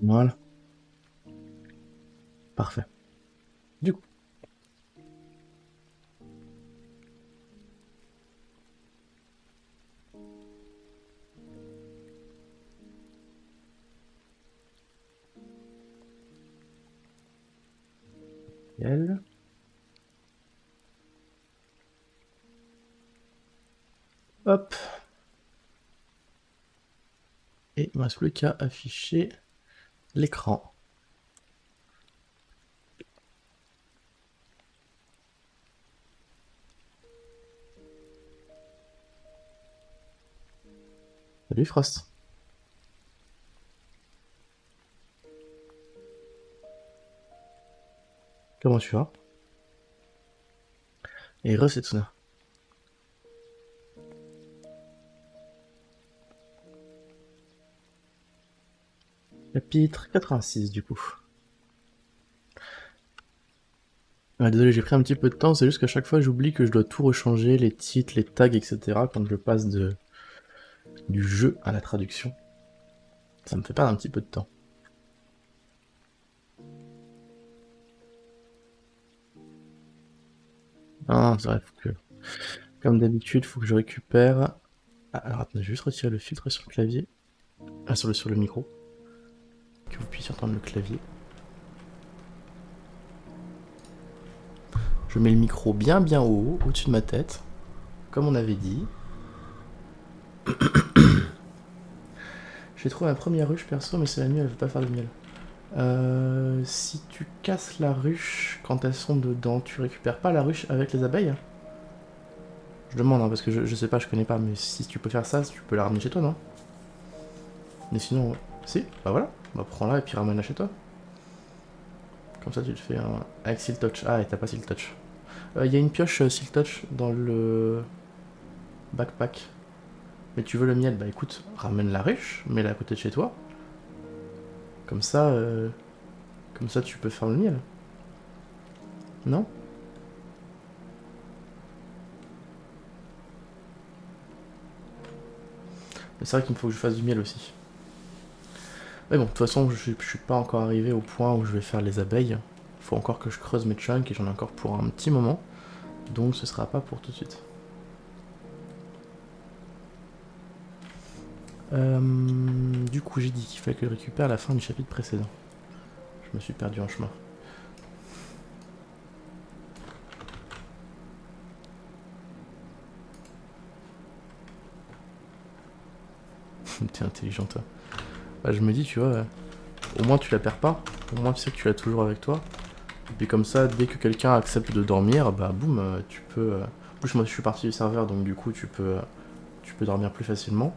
Voilà. Parfait. Du coup. Elle. Hop. Et il ne me reste plus qu'à afficher l'écran. Salut Frost. Comment tu vas? Et Setsuna. Chapitre 86 du coup. Ouais, désolé, j'ai pris un petit peu de temps, c'est juste qu'à chaque fois j'oublie que je dois tout rechanger, les titres, les tags, etc. quand je passe du jeu à la traduction. Ça me fait perdre un petit peu de temps. Ah, c'est vrai, faut que, comme d'habitude, faut que je récupère... Ah, alors attendez, je vais juste retirer le filtre sur le clavier. Ah, sur le micro. Que vous puissiez entendre le clavier. Je mets le micro bien haut, au-dessus de ma tête, comme on avait dit. J'ai trouvé ma première ruche perso, mais c'est la nuit, elle veut pas faire de miel. Si tu casses la ruche quand elles sont dedans, tu récupères pas la ruche avec les abeilles? Je demande, hein, parce que je sais pas, je connais pas, mais si tu peux faire ça, tu peux la ramener chez toi, non? Mais sinon, si, bah voilà, bah prends-la et puis ramène-la chez toi. Comme ça, tu te fais un... avec Seal Touch. Ah, et t'as pas Seal Touch. Il y a une pioche Seal Touch dans le backpack. Mais tu veux le miel, bah écoute, ramène la ruche, mets-la à côté de chez toi. Comme ça, tu peux faire le miel. Non? Mais c'est vrai qu'il me faut que je fasse du miel aussi. Mais bon, de toute façon, je suis pas encore arrivé au point où je vais faire les abeilles. Il faut encore que je creuse mes chunks et j'en ai encore pour un petit moment. Donc ce sera pas pour tout de suite. Du coup, j'ai dit qu'il fallait que je récupère la fin du chapitre précédent. Je me suis perdu en chemin. T'es intelligent, toi. Bah, je me dis, tu vois, au moins tu la perds pas. Au moins tu sais que tu l'as toujours avec toi. Et puis comme ça, dès que quelqu'un accepte de dormir, bah boum, tu peux... En plus, moi je suis parti du serveur, donc du coup, tu peux dormir plus facilement.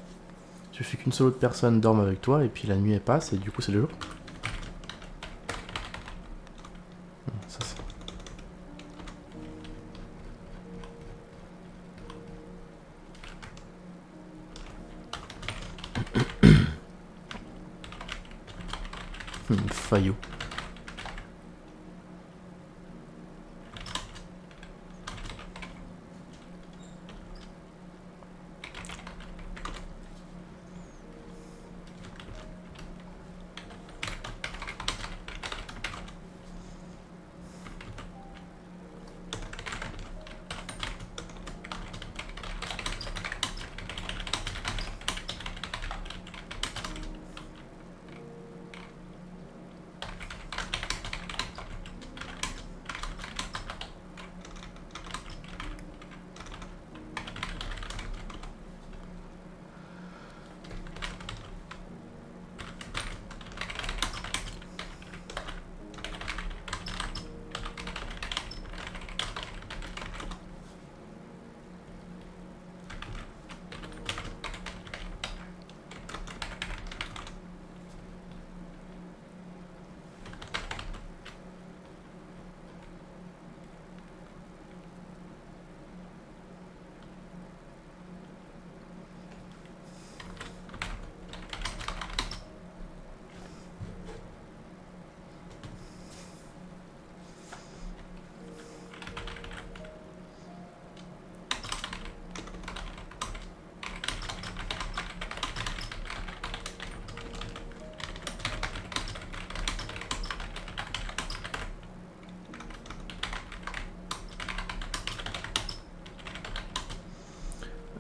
Il suffit qu'une seule autre personne dorme avec toi, et puis la nuit elle passe, et du coup c'est le jour. Ça, c'est... Fayot.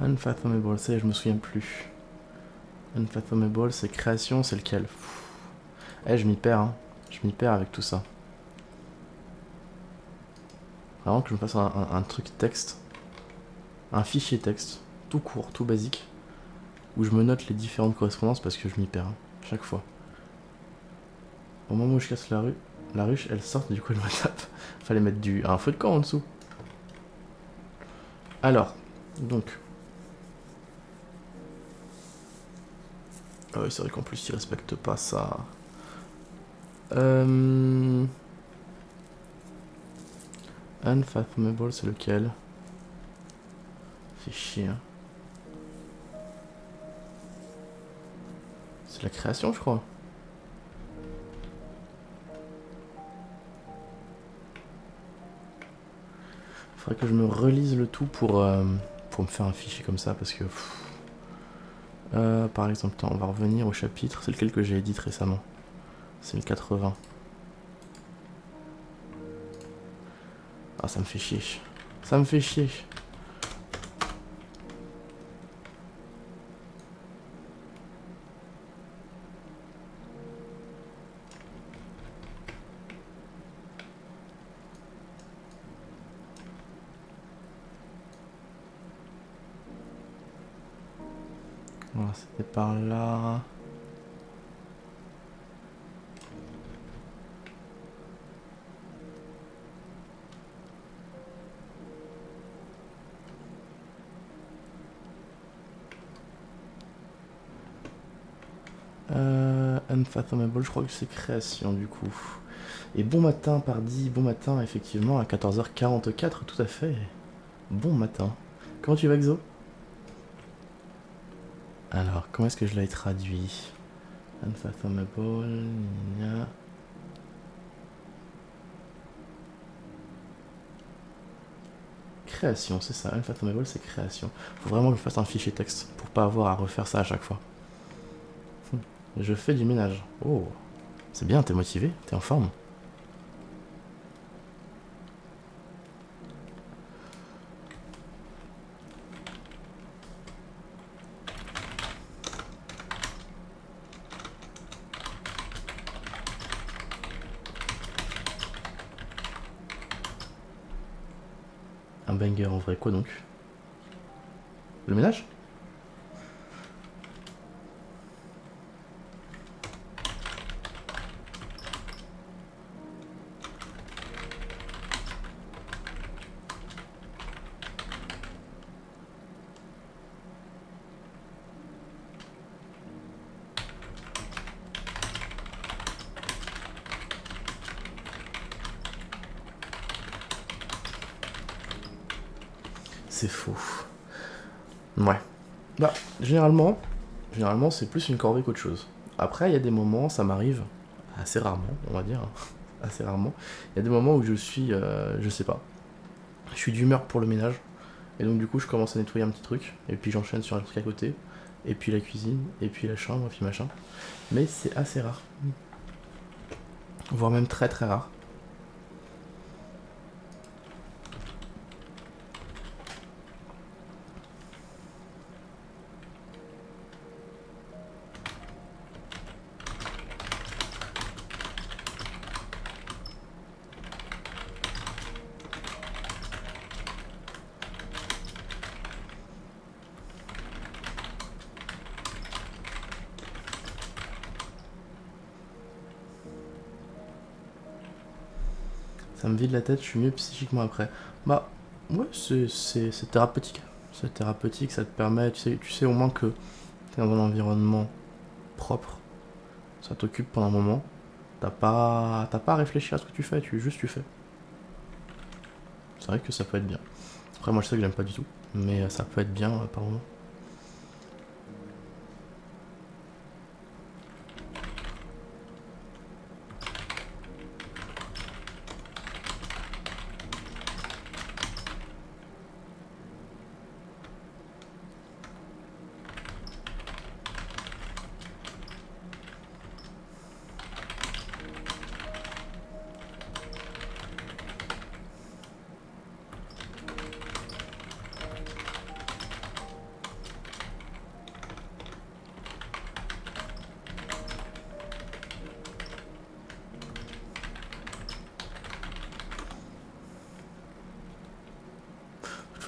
Unfathomable, ça je me souviens plus. Unfathomable, c'est création, c'est lequel? Pff. Eh, je m'y perds, hein. Je m'y perds avec tout ça. Vraiment que je me fasse un truc texte. Un fichier texte. Tout court, tout basique. Où je me note les différentes correspondances parce que je m'y perds, hein, chaque fois. Au moment où je casse la ruche, elle sort, du coup elle me tape. Fallait mettre un feu de camp en dessous. Alors, donc. Ah oui, c'est vrai qu'en plus, ils respectent pas ça. Unfathomable, c'est lequel? C'est chier. Hein. C'est la création, je crois. Faudrait que je me relise le tout pour me faire un fichier comme ça, parce que... par exemple, on va revenir au chapitre. C'est lequel que j'ai édité récemment? C'est le 80. Ah, ça me fait chier. Ça me fait chier. Voilà, c'était par là. Unfathomable, je crois que c'est création du coup. Et bon matin, pardi, bon matin, effectivement, à 14h44, tout à fait. Bon matin. Comment tu vas, Xo? Alors, comment est-ce que je l'ai traduit? Unfathomable, création, c'est ça. Unfathomable, c'est création. Faut vraiment que je fasse un fichier texte pour pas avoir à refaire ça à chaque fois. Je fais du ménage. Oh, c'est bien, t'es motivé, t'es en forme. Un banger en vrai, quoi donc? Le ménage? C'est faux. Ouais. Bah, généralement c'est plus une corvée qu'autre chose. Après, il y a des moments, ça m'arrive, assez rarement, on va dire, assez rarement. Il y a des moments où je suis, je sais pas, je suis d'humeur pour le ménage, et donc du coup, je commence à nettoyer un petit truc, et puis j'enchaîne sur un truc à côté, et puis la cuisine, et puis la chambre, et puis machin. Mais c'est assez rare. Voire même très très rare. Ça me vide la tête, je suis mieux psychiquement après. Bah, ouais, c'est thérapeutique. C'est thérapeutique, ça te permet, tu sais au moins que t'es dans un environnement propre. Ça t'occupe pendant un moment. T'as pas à réfléchir à ce que tu fais, tu fais. C'est vrai que ça peut être bien. Après, moi je sais que j'aime pas du tout, mais ça peut être bien par moment.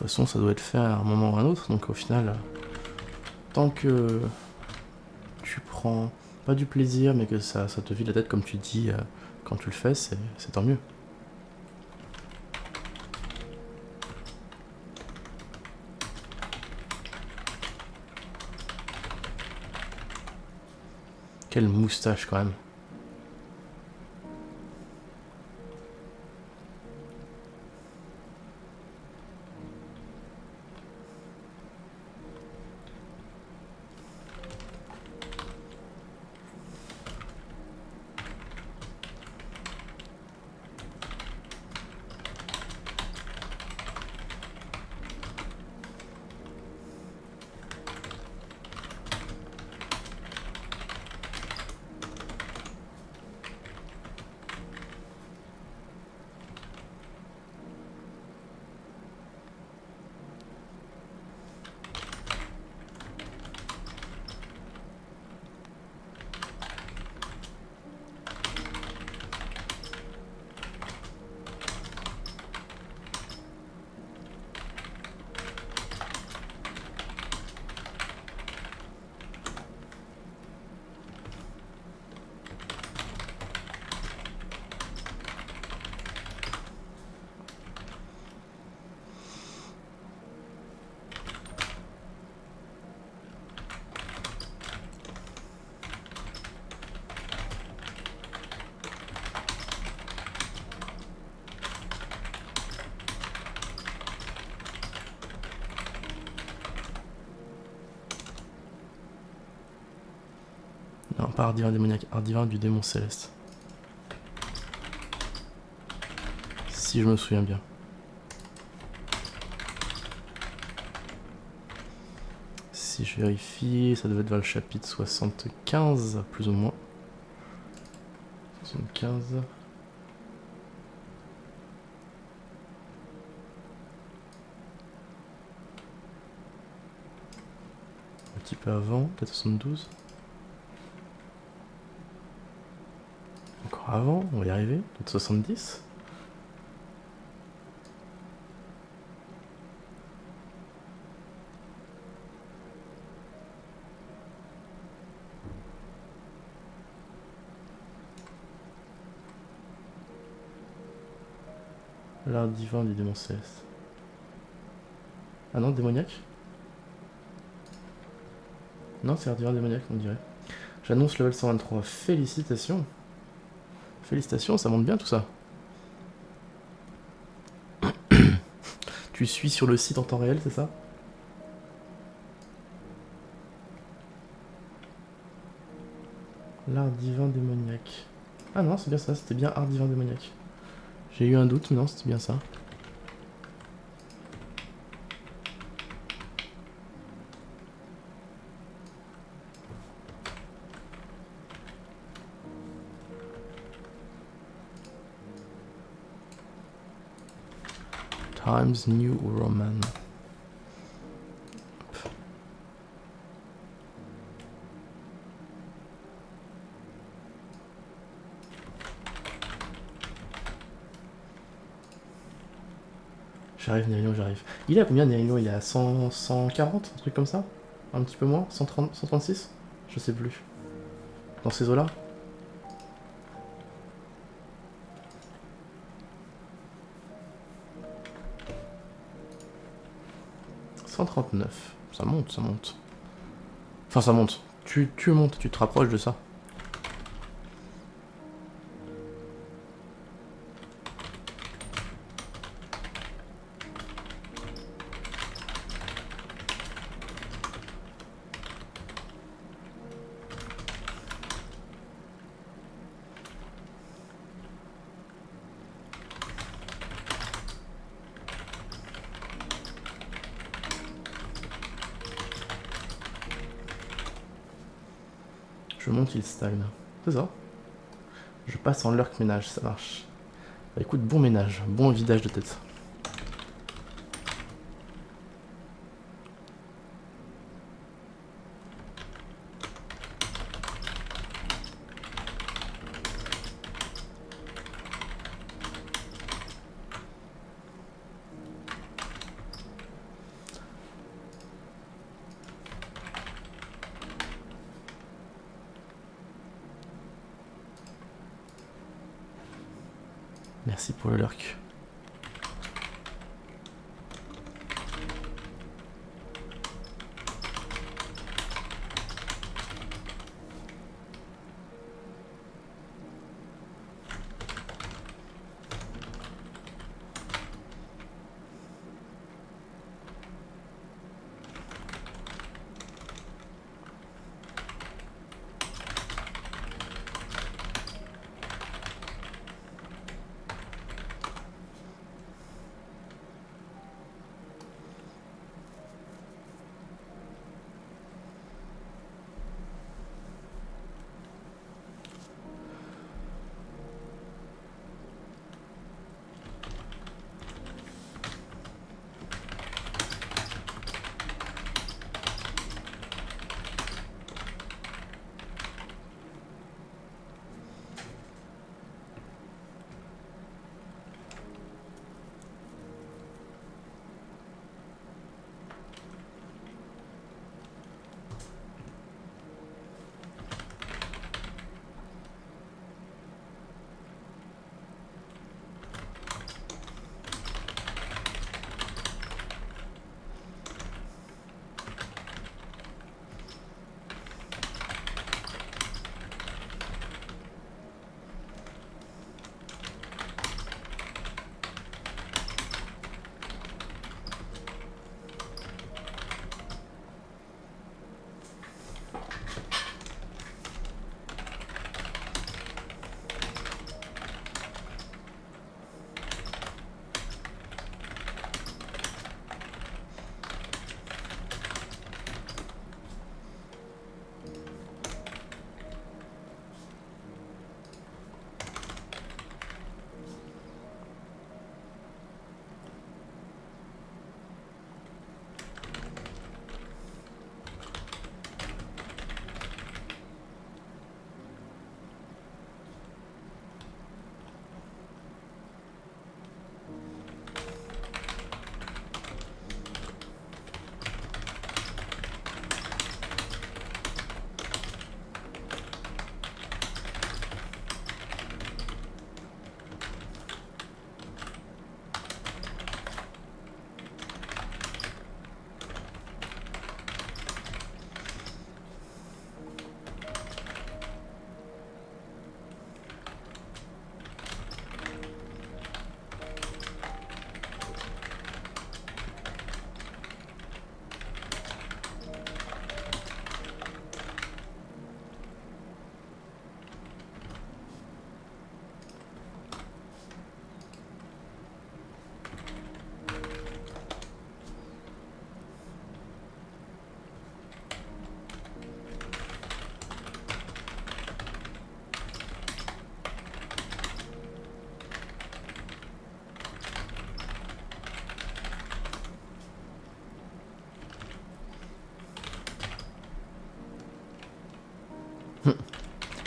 façon, ça doit être fait à un moment ou à un autre, donc au final, tant que tu prends pas du plaisir, mais que ça te vide la tête, comme tu dis, quand tu le fais, c'est tant mieux. Quelle moustache quand même. Non, pas Ardivin démoniaque, Ardivin du démon céleste. Si je me souviens bien. Si je vérifie, ça devait être vers le chapitre 75, plus ou moins. 75. Un petit peu avant, peut-être 72. Encore avant, on va y arriver, peut-être 70. L'art divin du démon céleste. Ah non, démoniaque? Non, c'est l'art divin démoniaque, on dirait. J'annonce level 123. Félicitations. Félicitations, ça monte bien tout ça. Tu suis sur le site en temps réel, c'est ça? L'art divin démoniaque. Ah non, c'est bien ça, c'était bien art divin démoniaque. J'ai eu un doute, mais non, c'était bien ça. Times New Roman. J'arrive, Nérillon, j'arrive. Il est à combien, Nérillon? Il est à 100, 140, un truc comme ça? Un petit peu moins? 130, 136? Je sais plus. Dans ces eaux-là? « 139. Ça monte, ça monte. Enfin, ça monte. Tu montes, tu te rapproches de ça. Je monte, il stagne. C'est ça. Je passe en lurk ménage, ça marche. Bah écoute, bon ménage, bon vidage de tête. Merci pour le lurk.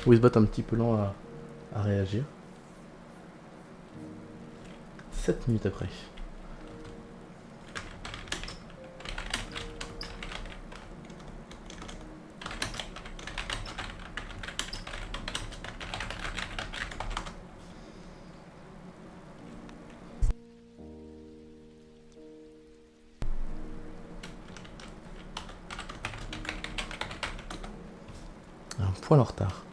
Wizbot un petit peu lent à réagir. 7 minutes après. Un poil en retard.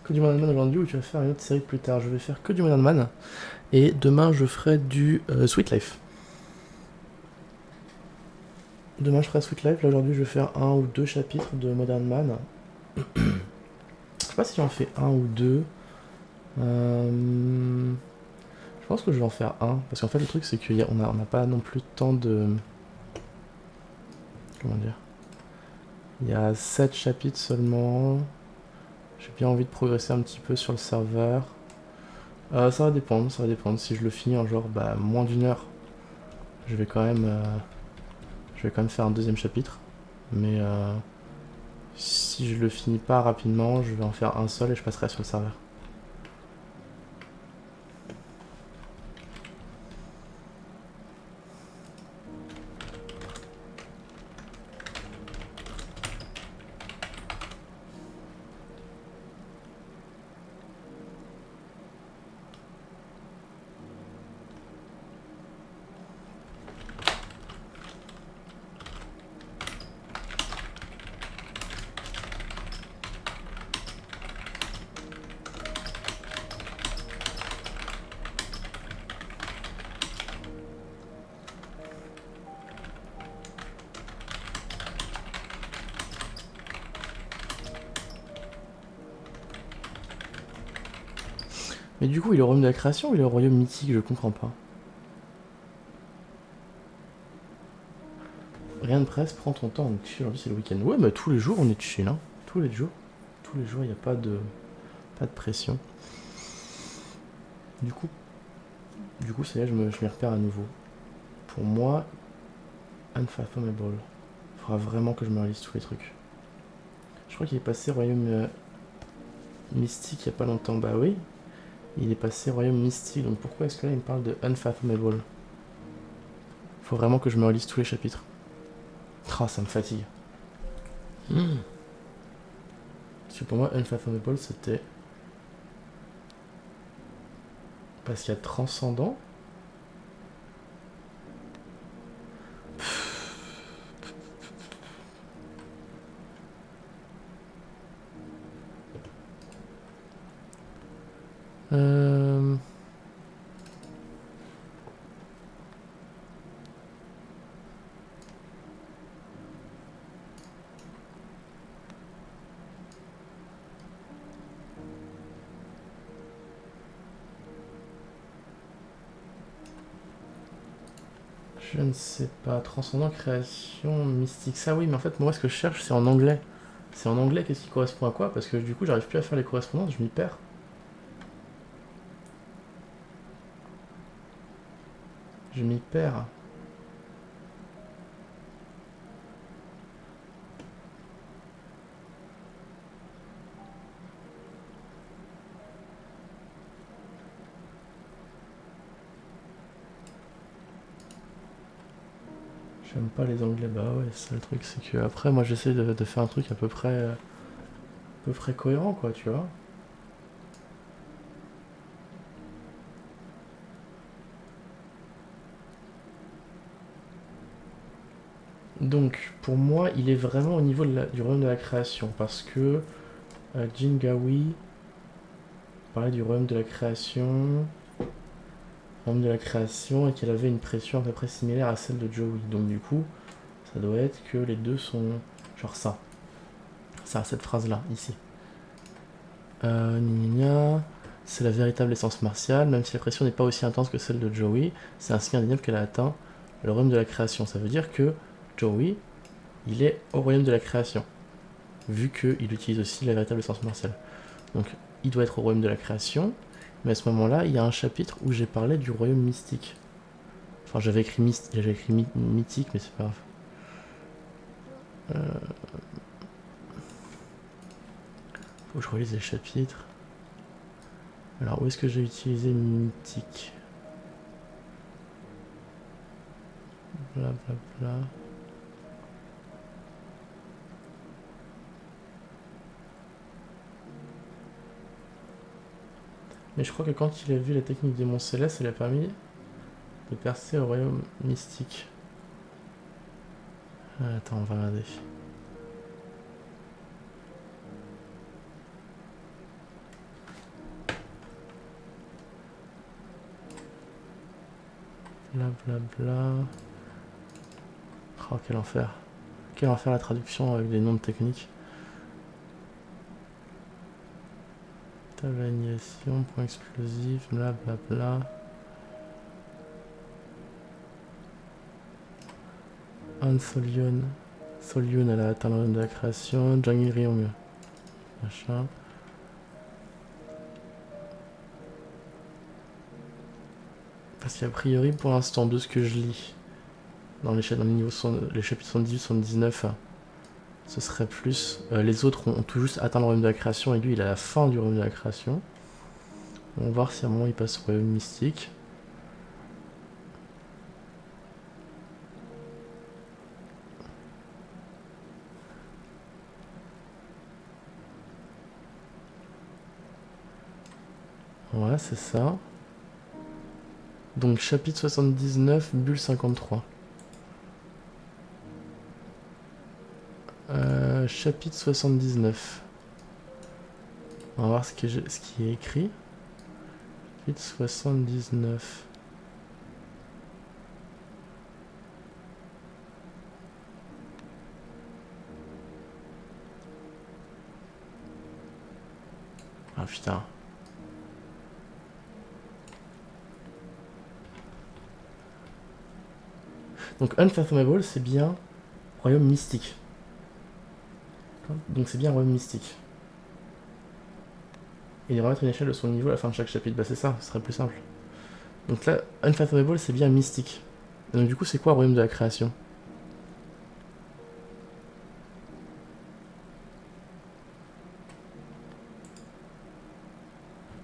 que du Modern Man aujourd'hui ou tu vas faire une autre série plus tard? Je vais faire que du Modern Man. Et demain, je ferai du Sweet Life. Demain, je ferai Sweet Life. Là, aujourd'hui, je vais faire 1 ou 2 chapitres de Modern Man. Je sais pas si j'en fais 1 ou 2. Je pense que je vais en faire 1. Parce qu'en fait, le truc, c'est qu'on n'a pas non plus tant de... Comment dire? Il y a 7 chapitres seulement. J'ai bien envie de progresser un petit peu sur le serveur. Ça va dépendre, ça va dépendre. Si je le finis en genre moins d'une heure, je vais quand même faire un deuxième chapitre. Mais si je le finis pas rapidement, je vais en faire un seul et je passerai sur le serveur. Mais du coup, il est au royaume de la création ou il est au royaume mythique? Je comprends pas. Rien de presse, prends ton temps, on est chill. Aujourd'hui, c'est le week-end. Ouais, mais tous les jours, on est chill, hein. Tous les jours. Tous les jours, il n'y a pas de pression. Du coup, ça y est, je m'y repère à nouveau. Pour moi, Unfathomable. Il faudra vraiment que je me relise tous les trucs. Je crois qu'il est passé royaume mystique il n'y a pas longtemps. Bah oui, il est passé royaume mystique. Donc pourquoi est-ce que là il me parle de Unfathomable? Faut vraiment que je me relise tous les chapitres. Ah, ça me fatigue. Parce que pour moi, Unfathomable c'était. Parce qu'il y a Transcendant. Euh... Je ne sais pas. Transcendant, création, mystique. Ça oui, mais en fait, moi ce que je cherche c'est en anglais. C'est en anglais qu'est-ce qui correspond à quoi? Parce que du coup, j'arrive plus à faire les correspondances, je m'y perds. Je m'y perds. J'aime pas les anglais, bah ouais, c'est le truc, c'est que après moi j'essaie de faire un truc à peu près cohérent quoi, tu vois. Donc pour moi il est vraiment au niveau du royaume de la création parce que Jingawi parlait du royaume de la création, et qu'elle avait une pression à peu près similaire à celle de Joey. Donc du coup ça doit être que les deux sont genre ça. Ça, cette phrase là, ici. C'est la véritable essence martiale, même si la pression n'est pas aussi intense que celle de Joey, c'est ainsi indéniable qu'elle a atteint le royaume de la création. Ça veut dire que Joey, il est au royaume de la création, vu qu'il utilise aussi la véritable essence martiale. Donc il doit être au royaume de la création, mais à ce moment-là, il y a un chapitre où j'ai parlé du royaume mystique. Enfin, j'avais écrit mythique, mais c'est pas grave. Faut que je relise les chapitres. Alors, où est-ce que j'ai utilisé mythique? Blablabla. Mais je crois que quand il a vu la technique des monts célestes, ça lui a permis de percer au royaume mystique. Attends, on va regarder. Blablabla. Oh, quel enfer. Quel enfer la traduction avec des noms de techniques. Table d'annihilation, point explosif, blablabla. Han Solion. Solion, elle a atteint le royaume de la création. Jang Ryong. Machin. Parce qu'a priori, pour l'instant, de ce que je lis, dans les chapitres 78-79, ce serait plus... les autres ont tout juste atteint le royaume de la création, et lui, il est à la fin du royaume de la création. On va voir si à un moment, il passe au royaume mystique. Ouais, c'est ça. Donc, chapitre 79, bulle 53. Chapitre 79. On va voir ce qui est écrit. Chapitre 79. Ah putain. Donc Unfathomable, c'est bien royaume mystique. Donc c'est bien royaume mystique. Et il va mettre une échelle de son niveau à la fin de chaque chapitre. Bah c'est ça, ce serait plus simple. Donc là, Unfathomable, c'est bien mystique. Et donc du coup, c'est quoi royaume de la création?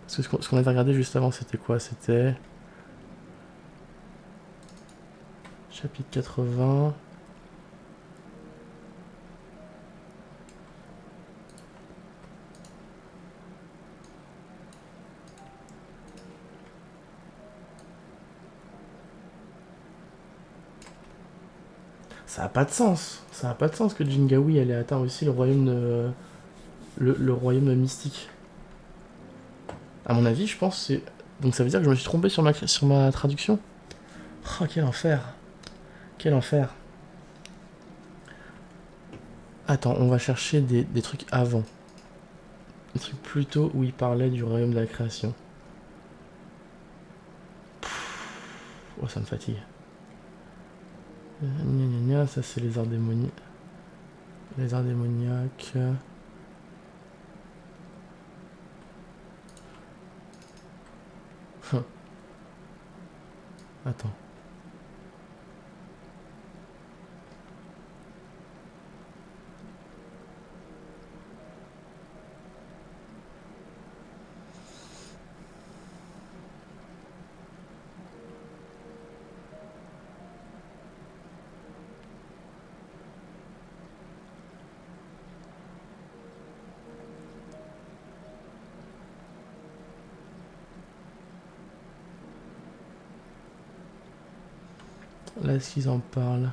Parce que ce qu'on avait regardé juste avant, c'était quoi? C'était... Chapitre 80... Ça a pas de sens. Ça a pas de sens que Jingawi elle ait atteint aussi le royaume de... le royaume mystique. À mon avis, je pense que c'est... Donc ça veut dire que je me suis trompé sur ma traduction. Oh, quel enfer. Quel enfer. Attends, on va chercher des trucs avant. Des trucs plutôt où il parlait du royaume de la création. Oh, ça me fatigue. Ça c'est les arts démoniaques. Les arts démoniaques. Attends. Là, est-ce qu'ils en parlent?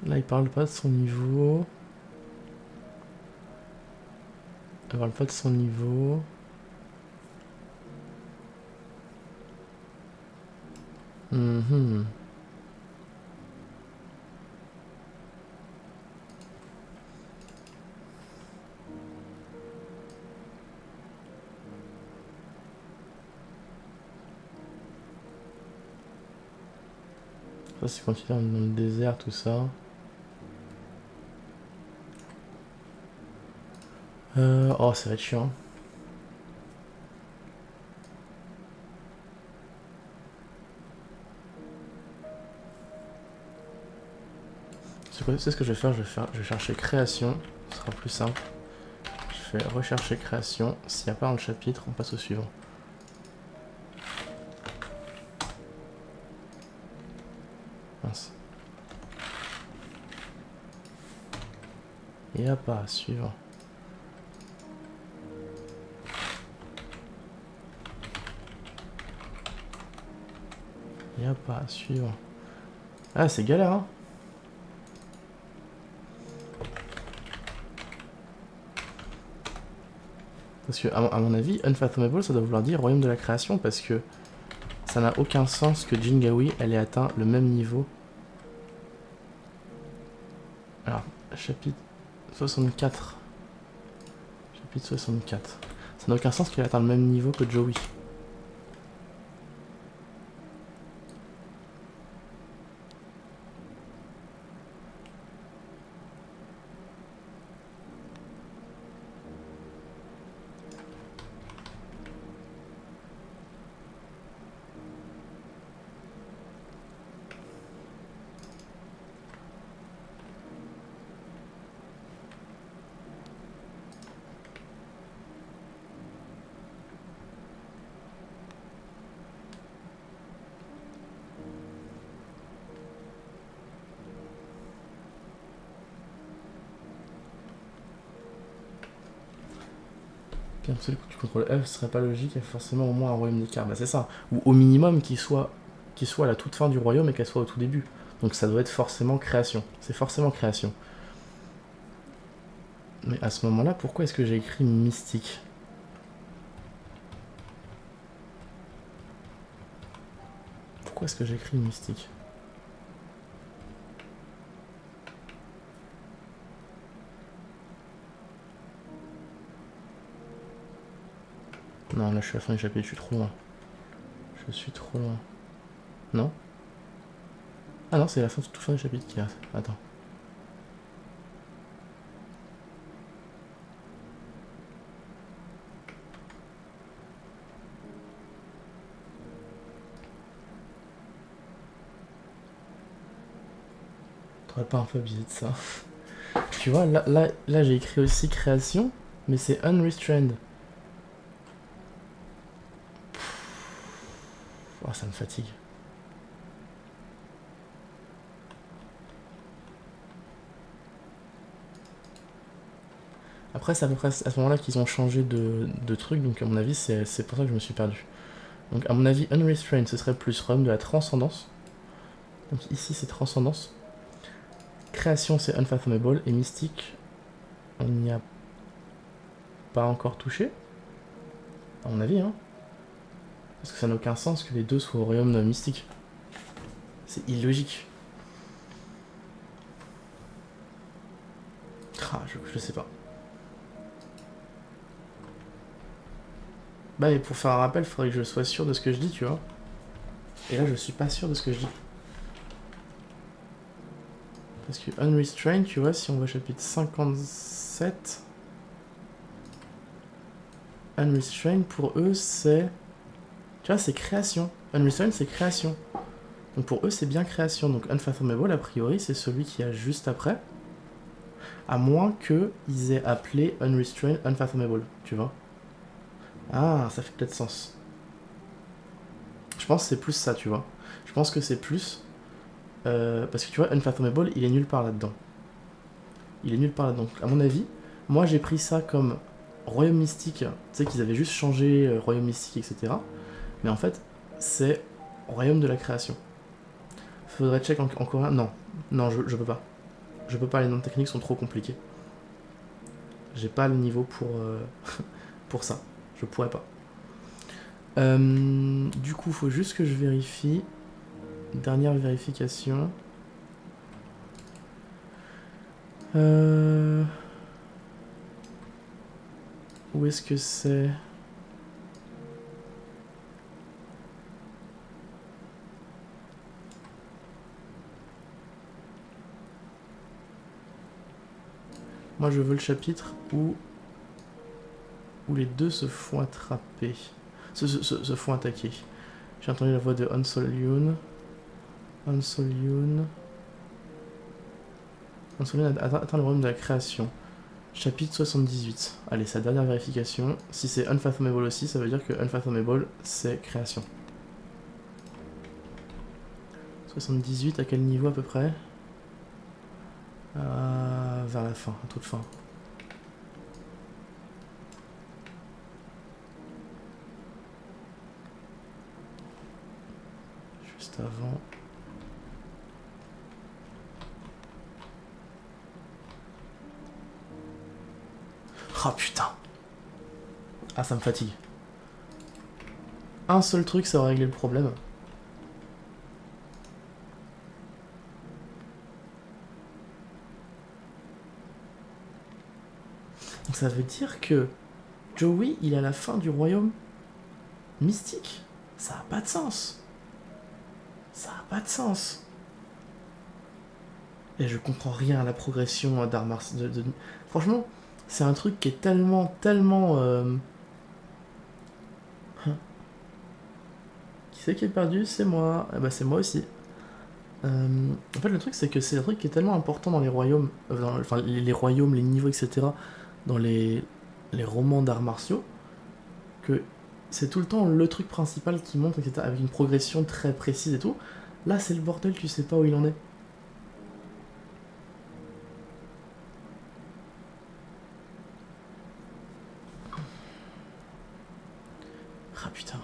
Là, ils parlent pas de son niveau. Ils parlent pas de son niveau. Ça, c'est quand il est dans le désert, tout ça. Oh, ça va être chiant. C'est ce que je vais faire. Je vais chercher création. Ce sera plus simple. Je fais rechercher création. S'il n'y a pas dans le chapitre, on passe au suivant. Mince. Il n'y a pas, suivant. Il n'y a pas, suivant. Ah, c'est galère, hein. Parce que, à mon avis, Unfathomable, ça doit vouloir dire royaume de la création, parce que ça n'a aucun sens que Jingawi, elle ait atteint le même niveau. Alors, chapitre 64. Chapitre 64. Ça n'a aucun sens qu'elle ait atteint le même niveau que Joey. Qu'un seul coup tu contrôles F, ce serait pas logique, il y a forcément au moins un royaume d'écart. Bah c'est ça. Ou au minimum qu'il soit à la toute fin du royaume et qu'elle soit au tout début. Donc ça doit être forcément création. C'est forcément création. Mais à ce moment-là, pourquoi est-ce que j'ai écrit mystique? Pourquoi est-ce que j'ai écrit mystique? Non, là je suis à la fin du chapitre, je suis trop loin. Je suis trop loin. Non? Ah non, c'est la fin, toute fin du chapitre qui reste. Attends. T'aurais pas un peu abusé de ça? Tu vois, là j'ai écrit aussi création, mais c'est unrestrained. Oh, ça me fatigue. Après, c'est à peu près à ce moment-là qu'ils ont changé de truc, donc à mon avis, c'est pour ça que je me suis perdu. Donc à mon avis, unrestrained, ce serait plus royaume de la transcendance. Donc ici, c'est transcendance. Création, c'est unfathomable. Et mystique, on n'y a pas encore touché. À mon avis, hein. Parce que ça n'a aucun sens que les deux soient au royaume mystique. C'est illogique. Ah, je sais pas. Bah, mais pour faire un rappel, il faudrait que je sois sûr de ce que je dis, tu vois. Et là, je suis pas sûr de ce que je dis. Parce que unrestrained, tu vois, si on va au chapitre 57, unrestrained, pour eux, c'est... Tu vois, c'est création. Unrestrained, c'est création. Donc pour eux, c'est bien création. Donc unfathomable, a priori, c'est celui qui a juste après. À moins qu'ils aient appelé unrestrained unfathomable, tu vois. Ah, ça fait peut-être sens. Je pense que c'est plus ça, tu vois. Je pense que c'est plus... parce que tu vois, unfathomable, il est nulle part là-dedans. Il est nulle part là-dedans. À mon avis, moi j'ai pris ça comme royaume mystique. Tu sais qu'ils avaient juste changé royaume mystique, etc. Mais en fait, c'est royaume de la création. Faudrait check encore un. Non, non, je peux pas. Je peux pas, les noms techniques sont trop compliqués. J'ai pas le niveau pour ça. Je pourrais pas. Du coup, faut juste que je vérifie. Dernière vérification. Où est-ce que c'est? Moi, je veux le chapitre où les deux se font attraper. Se font attaquer. J'ai entendu la voix de Hansolyun. Hansolyun atteint le royaume de la création. Chapitre 78. Allez, sa dernière vérification. Si c'est unfathomable aussi, ça veut dire que unfathomable, c'est création. 78, à quel niveau à peu près? Vers la fin, à toute fin. Juste avant. Oh putain! Ah, ça me fatigue. Un seul truc, ça va régler le problème. Donc ça veut dire que Joey, il est à la fin du royaume mystique. Ça a pas de sens. Ça a pas de sens. Et je comprends rien à la progression d'art martial. Franchement, c'est un truc qui est tellement. Qui c'est qui est perdu? C'est moi. Eh ben, c'est moi aussi. En fait, le truc, c'est que c'est un truc qui est tellement important dans les royaumes. Enfin, les royaumes, les niveaux, etc. Dans les romans d'arts martiaux. Que c'est tout le temps le truc principal qui monte, etc. Avec une progression très précise et tout. Là, c'est le bordel, tu sais pas où il en est. Ah putain.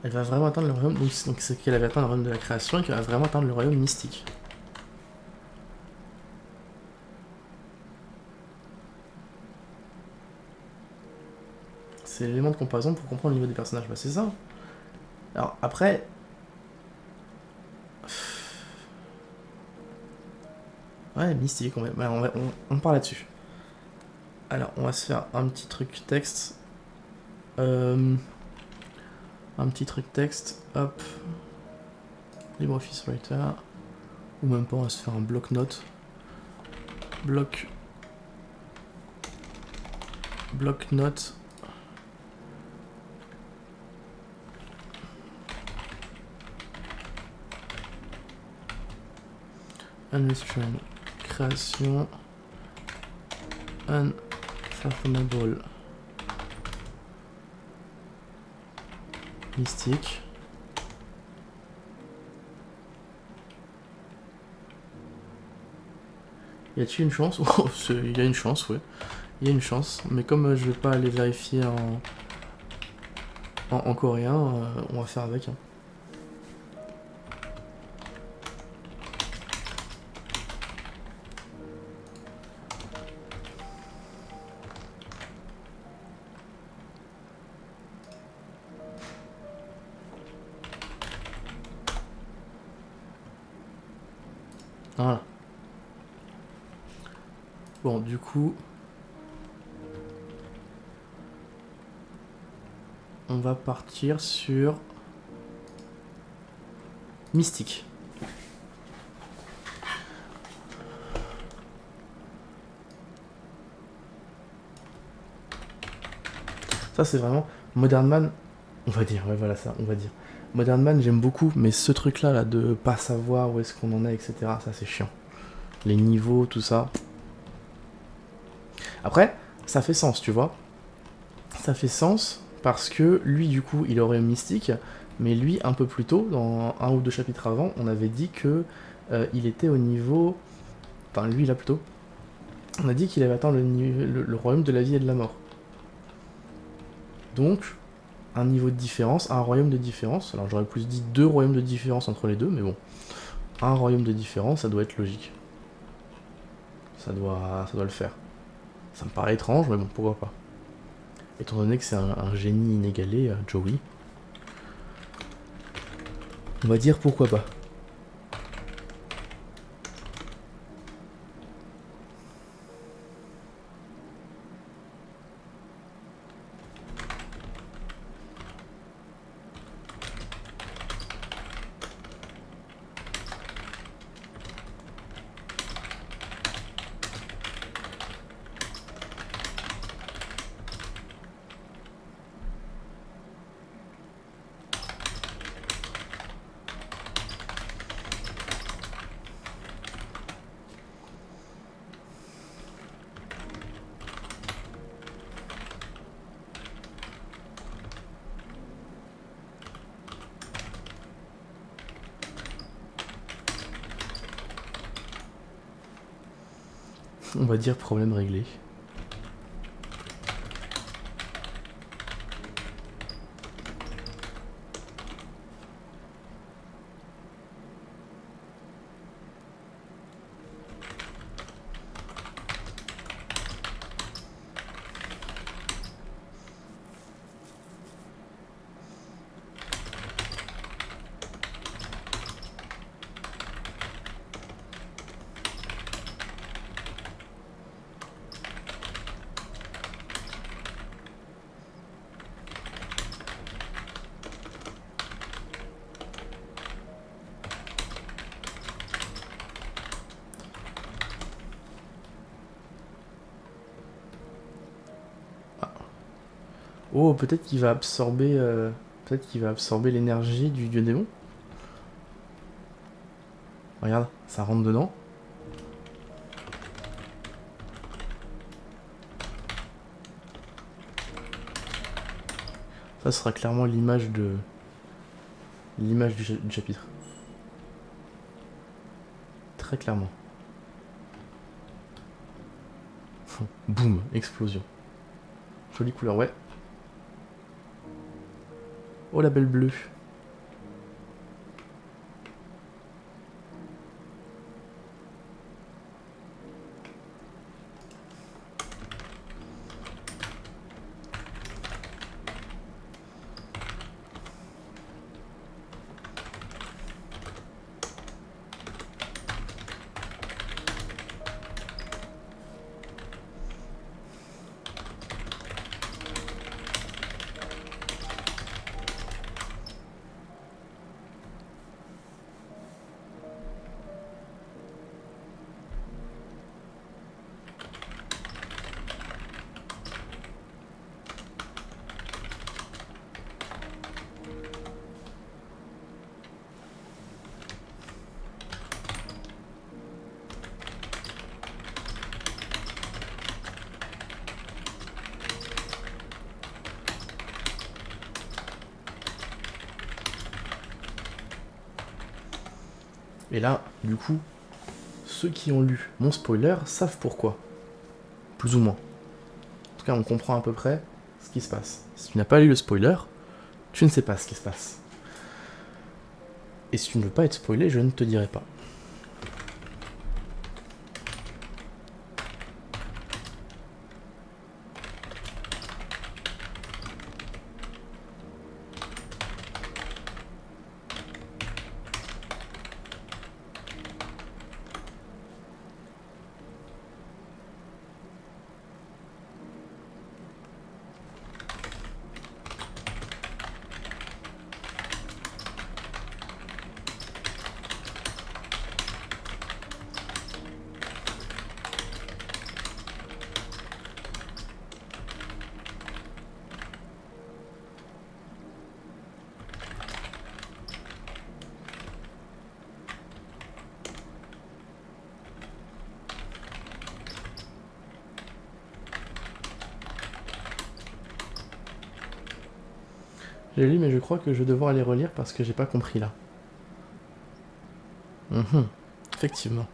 Elle va vraiment atteindre le royaume. Donc c'est qu'elle avait atteint le royaume de la création et qu'elle va vraiment atteindre le royaume mystique. C'est l'élément de comparaison pour comprendre le niveau des personnages. Bah, c'est ça. Alors après. Ouais, mystique, on part là-dessus. Alors, on va se faire un petit truc texte. Un petit truc texte. Hop. LibreOffice Writer. Ou même pas, on va se faire un bloc-notes. Bloc-notes. Unrestrained. Création. Unfathomable. Mystique. Y a-t-il une chance? Oh, il y a une chance, ouais. Il y a une chance. Mais comme je vais pas aller vérifier en coréen, on va faire avec. Hein. Voilà. Bon, du coup, on va partir sur Mystique. Ça, c'est vraiment Modern Man, on va dire, ouais, voilà ça, on va dire. Modern Man, j'aime beaucoup, mais ce truc-là, là, de pas savoir où est-ce qu'on en est, etc., ça, c'est chiant. Les niveaux, tout ça. Après, ça fait sens, tu vois. Ça fait sens parce que lui, du coup, il aurait mystique, mais lui, un peu plus tôt, dans un ou deux chapitres avant, on avait dit que il était au niveau... Enfin, lui, là, plutôt. On a dit qu'il avait atteint le royaume de la vie et de la mort. Donc, un niveau de différence, un royaume de différence. Alors, j'aurais plus dit 2 royaumes de différence entre les deux, mais bon. Un royaume de différence, ça doit être logique. Ça doit le faire. Ça me paraît étrange, mais bon, pourquoi pas. Étant donné que c'est un génie inégalé, Joey. On va dire pourquoi pas. On va dire problème réglé. Oh, peut-être qu'il va absorber... peut-être qu'il va absorber l'énergie du dieu démon. Regarde, ça rentre dedans. Ça sera clairement l'image de... l'image du chapitre. Très clairement. Boum, explosion. Jolie couleur, ouais. Oh, la belle bleue. Et là, du coup, ceux qui ont lu mon spoiler savent pourquoi. Plus ou moins. En tout cas, on comprend à peu près ce qui se passe. Si tu n'as pas lu le spoiler, tu ne sais pas ce qui se passe. Et si tu ne veux pas être spoilé, je ne te dirai pas. J'ai lu, mais je crois que je vais devoir aller relire parce que j'ai pas compris là. Effectivement.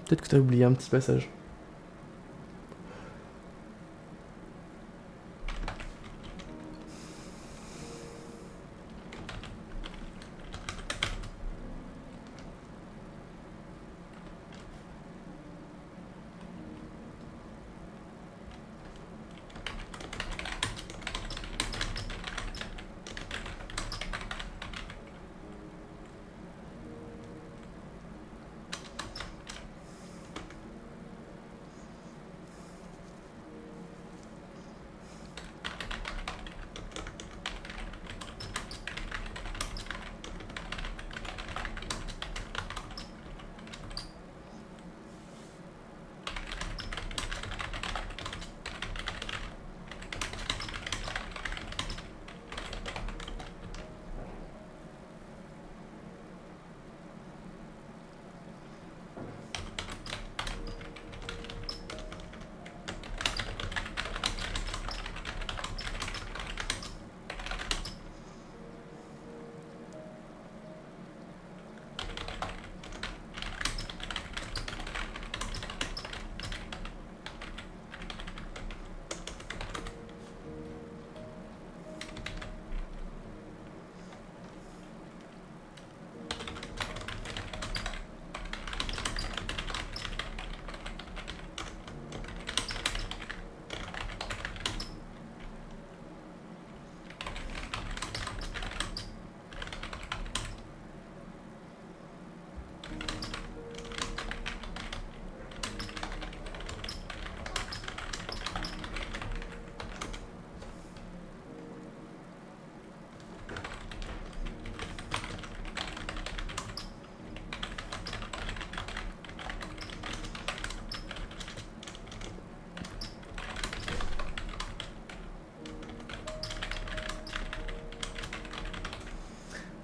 Peut-être que t'as oublié un petit passage.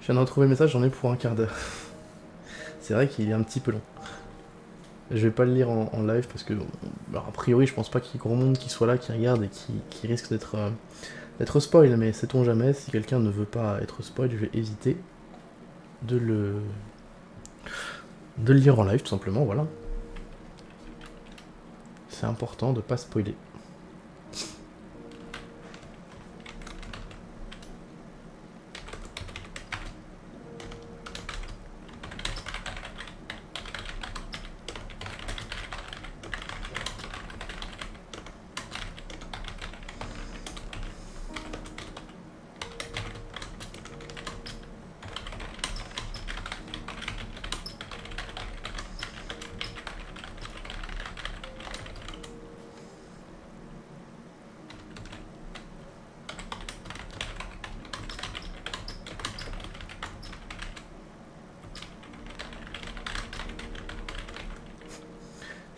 viens de retrouver le message, j'en ai pour un quart d'heure. C'est vrai qu'il est un petit peu long. Je vais pas le lire en live parce que, alors, a priori, je pense pas qu'il y ait grand monde qui soit là, qui regarde et qui risque d'être spoil, mais sait-on jamais, si quelqu'un ne veut pas être spoil, je vais éviter de le lire en live, tout simplement, voilà. C'est important de pas spoiler.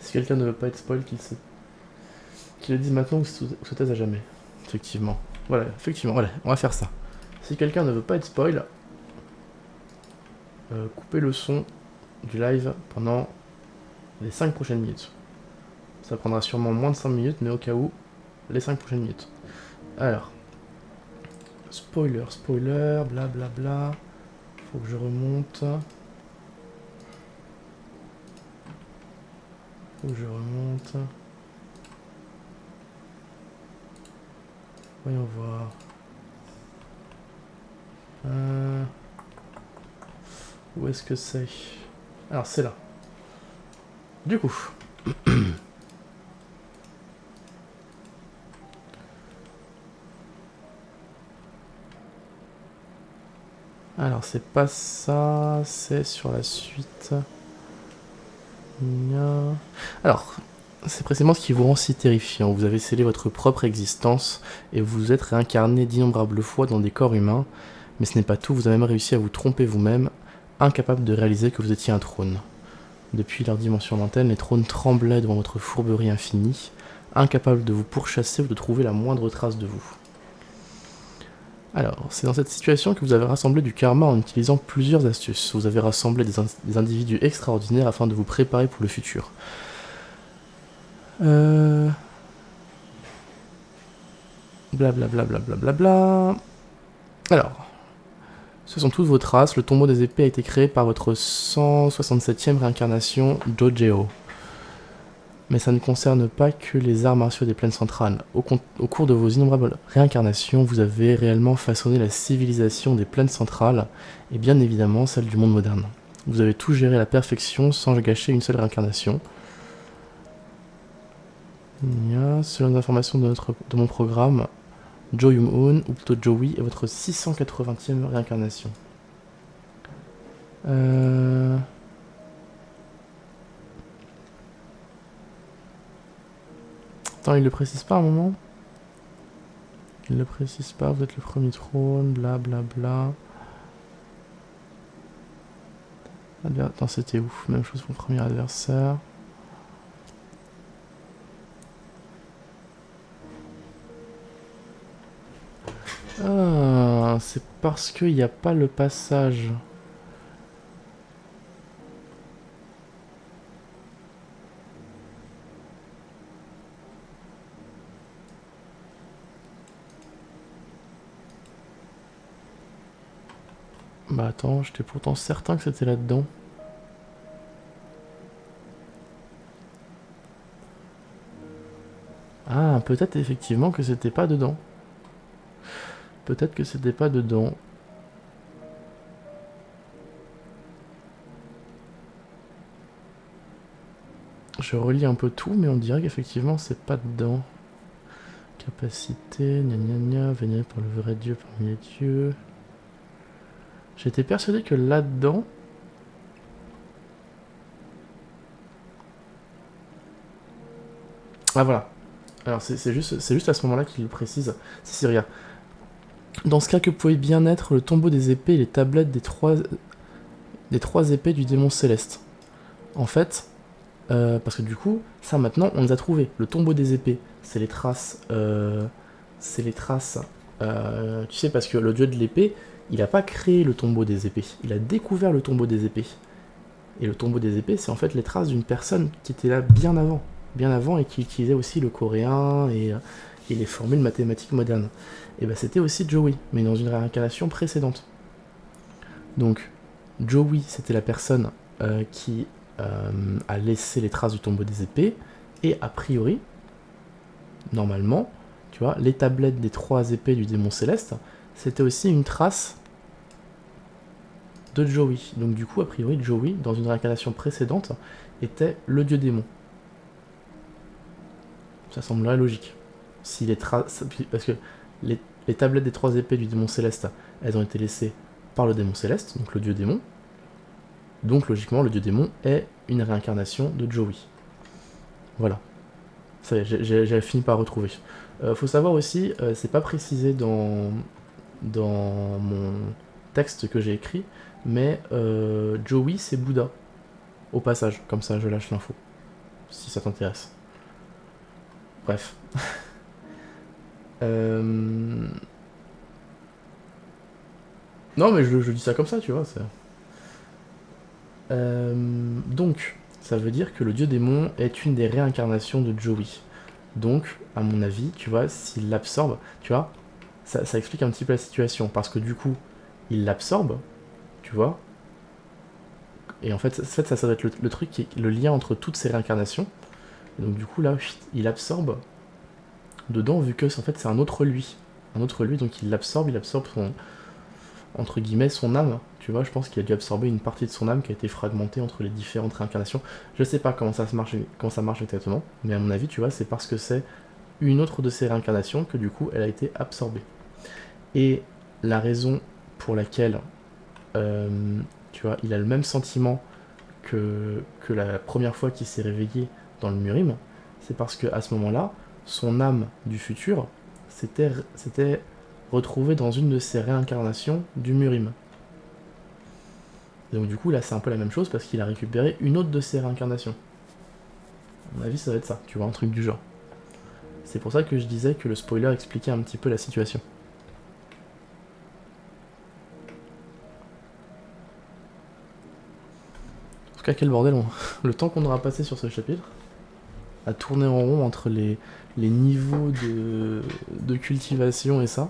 Si quelqu'un ne veut pas être spoil, qu'il le dise maintenant ou se taise à jamais. Effectivement. Voilà, effectivement, voilà, on va faire ça. Si quelqu'un ne veut pas être spoil, coupez le son du live pendant les 5 prochaines minutes. Ça prendra sûrement moins de 5 minutes, mais au cas où, les 5 prochaines minutes. Alors, spoiler, blablabla. Faut que je remonte. Voyons voir. Où est-ce que c'est? Alors c'est là. Du coup. Alors c'est pas ça, c'est sur la suite. Alors, c'est précisément ce qui vous rend si terrifiant. Vous avez scellé votre propre existence et vous êtes réincarné d'innombrables fois dans des corps humains. Mais ce n'est pas tout, vous avez même réussi à vous tromper vous-même, incapable de réaliser que vous étiez un trône. Depuis leur dimension lointaine, les trônes tremblaient devant votre fourberie infinie, incapables de vous pourchasser ou de trouver la moindre trace de vous. Alors, c'est dans cette situation que vous avez rassemblé du karma en utilisant plusieurs astuces. Vous avez rassemblé des individus extraordinaires afin de vous préparer pour le futur. Blablabla. Alors, ce sont toutes vos traces. Le tombeau des épées a été créé par votre 167e réincarnation, Jojeo. Mais ça ne concerne pas que les arts martiaux des plaines centrales. Au cours de vos innombrables réincarnations, vous avez réellement façonné la civilisation des plaines centrales, et bien évidemment celle du monde moderne. Vous avez tout géré à la perfection sans gâcher une seule réincarnation. Selon les informations de mon programme, Jo Young-hoon, ou plutôt Joey, est votre 680e réincarnation. Attends, il le précise pas à un moment? Il le précise pas, vous êtes le premier trône, blablabla. Attends, c'était où? Même chose pour le premier adversaire. Ah, c'est parce qu'il n'y a pas le passage. Bah attends, j'étais pourtant certain que c'était là-dedans. Ah, peut-être effectivement que c'était pas dedans. Peut-être que c'était pas dedans. Je relis un peu tout, mais on dirait qu'effectivement c'est pas dedans. Capacité, gna gna gna, vénéré par le vrai Dieu parmi les dieux. J'étais persuadé que là-dedans... Ah voilà. Alors c'est juste à ce moment-là qu'il le précise. Si, regarde. Dans ce cas, que pouvait bien être le tombeau des épées et les tablettes des trois épées du démon céleste. En fait, parce que du coup, ça maintenant, on les a trouvés. Le tombeau des épées, c'est les traces... tu sais, parce que le dieu de l'épée, il n'a pas créé le tombeau des épées, il a découvert le tombeau des épées. Et le tombeau des épées, c'est en fait les traces d'une personne qui était là bien avant et qui utilisait aussi le coréen et les formules mathématiques modernes. Et ben c'était aussi Joey, mais dans une réincarnation précédente. Donc, Joey, c'était la personne qui a laissé les traces du tombeau des épées, et a priori, normalement, tu vois, les tablettes des 3 épées du démon céleste, c'était aussi une trace de Joey. Donc du coup, a priori, Joey, dans une réincarnation précédente, était le dieu démon. Ça semblerait logique. Si les traces, parce que les tablettes des 3 épées du démon céleste, elles ont été laissées par le démon céleste, donc le dieu démon. Donc logiquement, le dieu démon est une réincarnation de Joey. Voilà. Ça y est, j'avais fini par retrouver. Faut savoir aussi, c'est pas précisé dans mon texte que j'ai écrit, mais Joey c'est Bouddha. Au passage, comme ça je lâche l'info. Si ça t'intéresse. Bref. Non mais je dis ça comme ça, tu vois. Donc, ça veut dire que le dieu démon est une des réincarnations de Joey. Donc, à mon avis, tu vois, s'il l'absorbe, tu vois, ça explique un petit peu la situation. Parce que du coup, il l'absorbe, tu vois. Et en fait, ça doit être le truc, qui est le lien entre toutes ces réincarnations. Et donc du coup, là, il absorbe dedans, vu que en fait, c'est un autre lui. Un autre lui, donc il l'absorbe, son, entre guillemets, son âme. Tu vois, je pense qu'il a dû absorber une partie de son âme qui a été fragmentée entre les différentes réincarnations. Je sais pas comment ça marche exactement, mais à mon avis, tu vois, c'est parce que c'est une autre de ces réincarnations que du coup, elle a été absorbée. Et la raison pour laquelle, tu vois, il a le même sentiment que la première fois qu'il s'est réveillé dans le Murim, c'est parce qu'à ce moment-là, son âme du futur s'était retrouvée dans une de ses réincarnations du Murim. Et donc du coup, là, c'est un peu la même chose parce qu'il a récupéré une autre de ses réincarnations. À mon avis, ça va être ça, tu vois, un truc du genre. C'est pour ça que je disais que le spoiler expliquait un petit peu la situation. En tout cas, quel bordel, le temps qu'on aura passé sur ce chapitre, à tourner en rond entre les niveaux de cultivation et ça.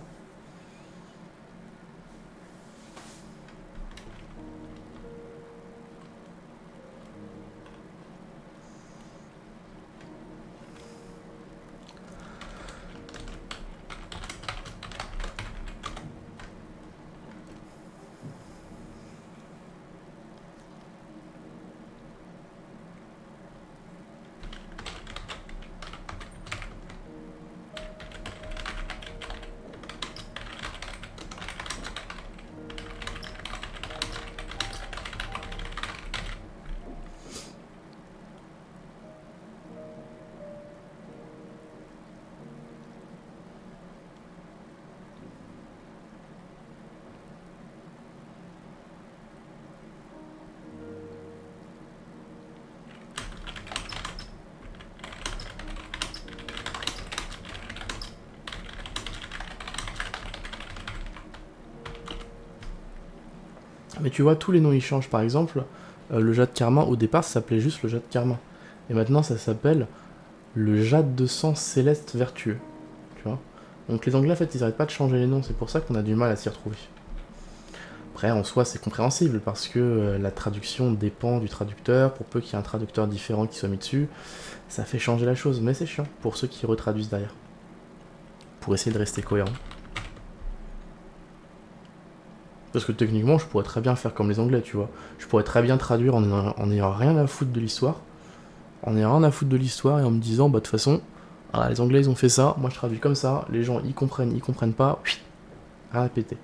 Mais tu vois, tous les noms ils changent. Par exemple, le jade karma, au départ, ça s'appelait juste le jade karma. Et maintenant, ça s'appelle le jade de sang céleste vertueux. Tu vois. Donc les Anglais, en fait, ils arrêtent pas de changer les noms. C'est pour ça qu'on a du mal à s'y retrouver. Après, en soi, c'est compréhensible parce que la traduction dépend du traducteur. Pour peu qu'il y ait un traducteur différent qui soit mis dessus, ça fait changer la chose. Mais c'est chiant pour ceux qui retraduisent derrière. Pour essayer de rester cohérent. Parce que techniquement, je pourrais très bien faire comme les Anglais, tu vois. Je pourrais très bien traduire en ayant rien à foutre de l'histoire. En ayant rien à foutre de l'histoire et en me disant, bah de toute façon, ah, les Anglais ils ont fait ça, moi je traduis comme ça, les gens ils comprennent pas, rien à péter.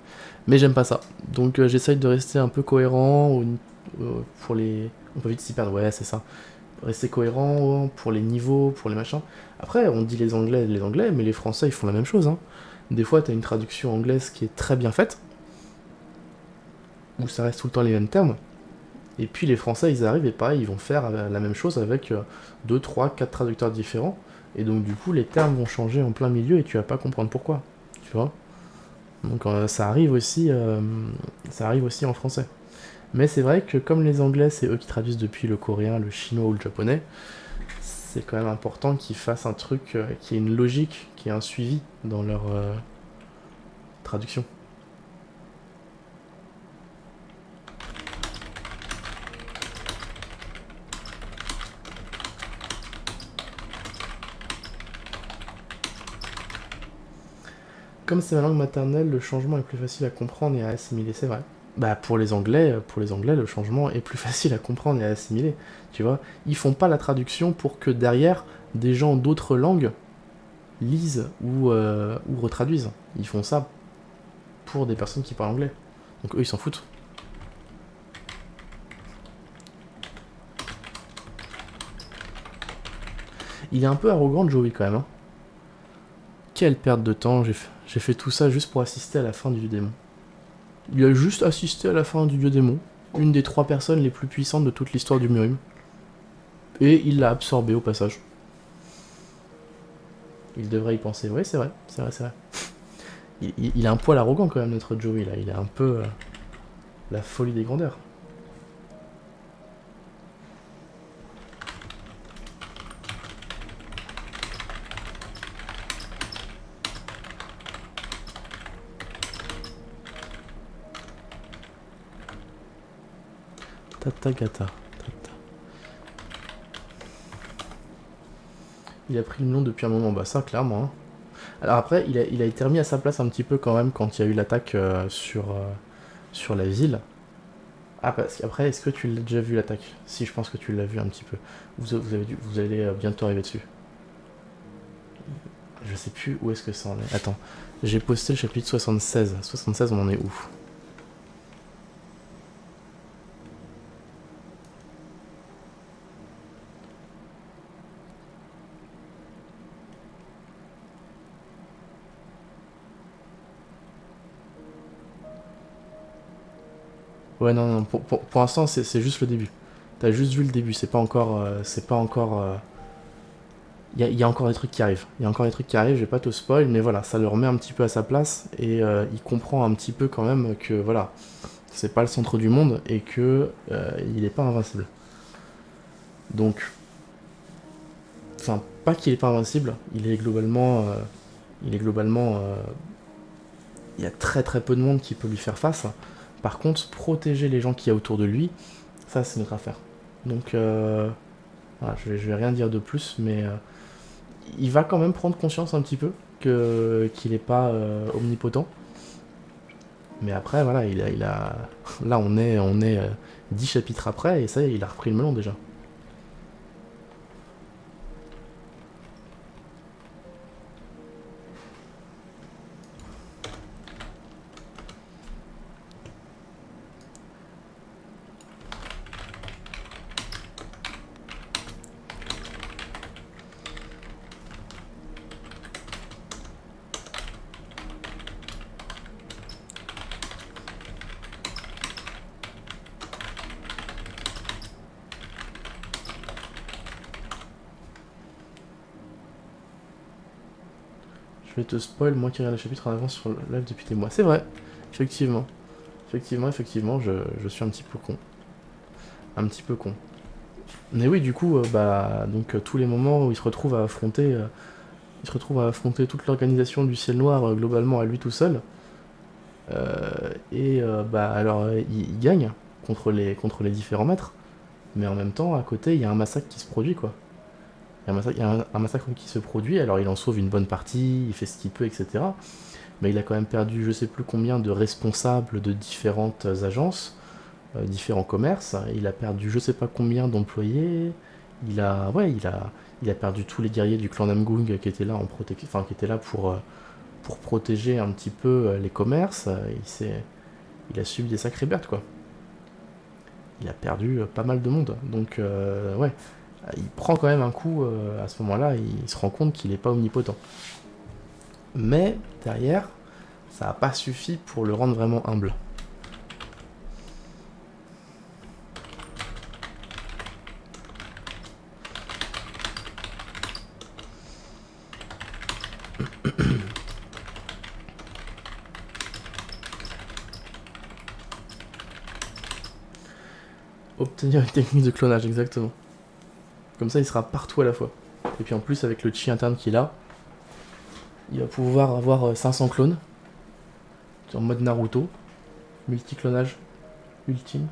Mais j'aime pas ça. Donc j'essaye de rester un peu cohérent pour les... On peut vite s'y perdre, ouais c'est ça. Rester cohérent pour les niveaux, pour les machins. Après, on dit les Anglais, mais les Français ils font la même chose. Hein. Des fois, t'as une traduction anglaise qui est très bien faite, où ça reste tout le temps les mêmes termes. Et puis les Français, ils arrivent et pareil, ils vont faire la même chose avec 2, 3, 4 traducteurs différents. Et donc du coup, les termes vont changer en plein milieu et tu vas pas comprendre pourquoi. Tu vois. Donc ça arrive aussi en français. Mais c'est vrai que comme les Anglais, c'est eux qui traduisent depuis le coréen, le chinois ou le japonais, c'est quand même important qu'ils fassent un truc qui ait une logique, qui ait un suivi dans leur traduction. Comme c'est ma langue maternelle, le changement est plus facile à comprendre et à assimiler, c'est vrai. Bah pour les Anglais, le changement est plus facile à comprendre et à assimiler. Tu vois, ils font pas la traduction pour que derrière des gens d'autres langues lisent ou retraduisent. Ils font ça pour des personnes qui parlent anglais. Donc eux, ils s'en foutent. Il est un peu arrogant, Joey, quand même. Hein. Quelle perte de temps, j'ai fait tout ça juste pour assister à la fin du dieu démon. Il a juste assisté à la fin du dieu démon, une des 3 personnes les plus puissantes de toute l'histoire du Murim. Et il l'a absorbé au passage. Il devrait y penser. Oui, c'est vrai, c'est vrai, c'est vrai. Il a un poil arrogant quand même, notre Joey, là. Il a un peu la folie des grandeurs. Tata Gata. Tata. Il a pris le nom depuis un moment, bah ça, clairement. Hein. Alors après, il a été remis à sa place un petit peu quand même quand il y a eu l'attaque sur la ville. Ah, parce qu'après, est-ce que tu l'as déjà vu l'attaque? Si, je pense que tu l'as vu un petit peu. Vous allez bientôt arriver dessus. Je sais plus où est-ce que ça en est. Attends, j'ai posté le chapitre 76. 76, on en est où? Ouais, non, non, pour l'instant, c'est juste le début. T'as juste vu le début, c'est pas encore. C'est pas encore. Y a encore des trucs qui arrivent. Il y a encore des trucs qui arrivent, je vais pas te spoil, mais voilà, ça le remet un petit peu à sa place et il comprend un petit peu quand même que voilà, c'est pas le centre du monde et que il est pas invincible. Donc, enfin, pas qu'il est pas invincible, il est globalement, il y a très très peu de monde qui peut lui faire face. Par contre, protéger les gens qu'il y a autour de lui, ça c'est notre affaire. Donc, voilà, je vais rien dire de plus, mais il va quand même prendre conscience un petit peu qu'il n'est pas omnipotent. Mais après, voilà, là on est 10 chapitres après, et ça y est, il a repris le melon déjà. Je vais te spoil, moi qui regarde le chapitre en avance sur le live depuis des mois. C'est vrai, effectivement. Effectivement, je suis un petit peu con. Un petit peu con. Mais oui, du coup, tous les moments où il se retrouve à affronter toute l'organisation du ciel noir globalement à lui tout seul. Il gagne contre les différents maîtres. Mais en même temps, à côté, il y a un massacre qui se produit, quoi. Il y a un massacre qui se produit, alors il en sauve une bonne partie, il fait ce qu'il peut, etc. Mais il a quand même perdu je sais plus combien de responsables de différentes agences, différents commerces. Il a perdu je sais pas combien d'employés. Il a perdu tous les guerriers du clan Namgung qui étaient là, qui étaient là pour protéger un petit peu les commerces. Il a subi des sacrées pertes, quoi. Il a perdu pas mal de monde. Donc, ouais, il prend quand même un coup à ce moment-là, il se rend compte qu'il n'est pas omnipotent. Mais derrière, ça n'a pas suffi pour le rendre vraiment humble. Obtenir une technique de clonage, exactement. Comme ça, il sera partout à la fois. Et puis en plus, avec le chi interne qu'il a, il va pouvoir avoir 500 clones. En mode Naruto. Multi-clonage ultime.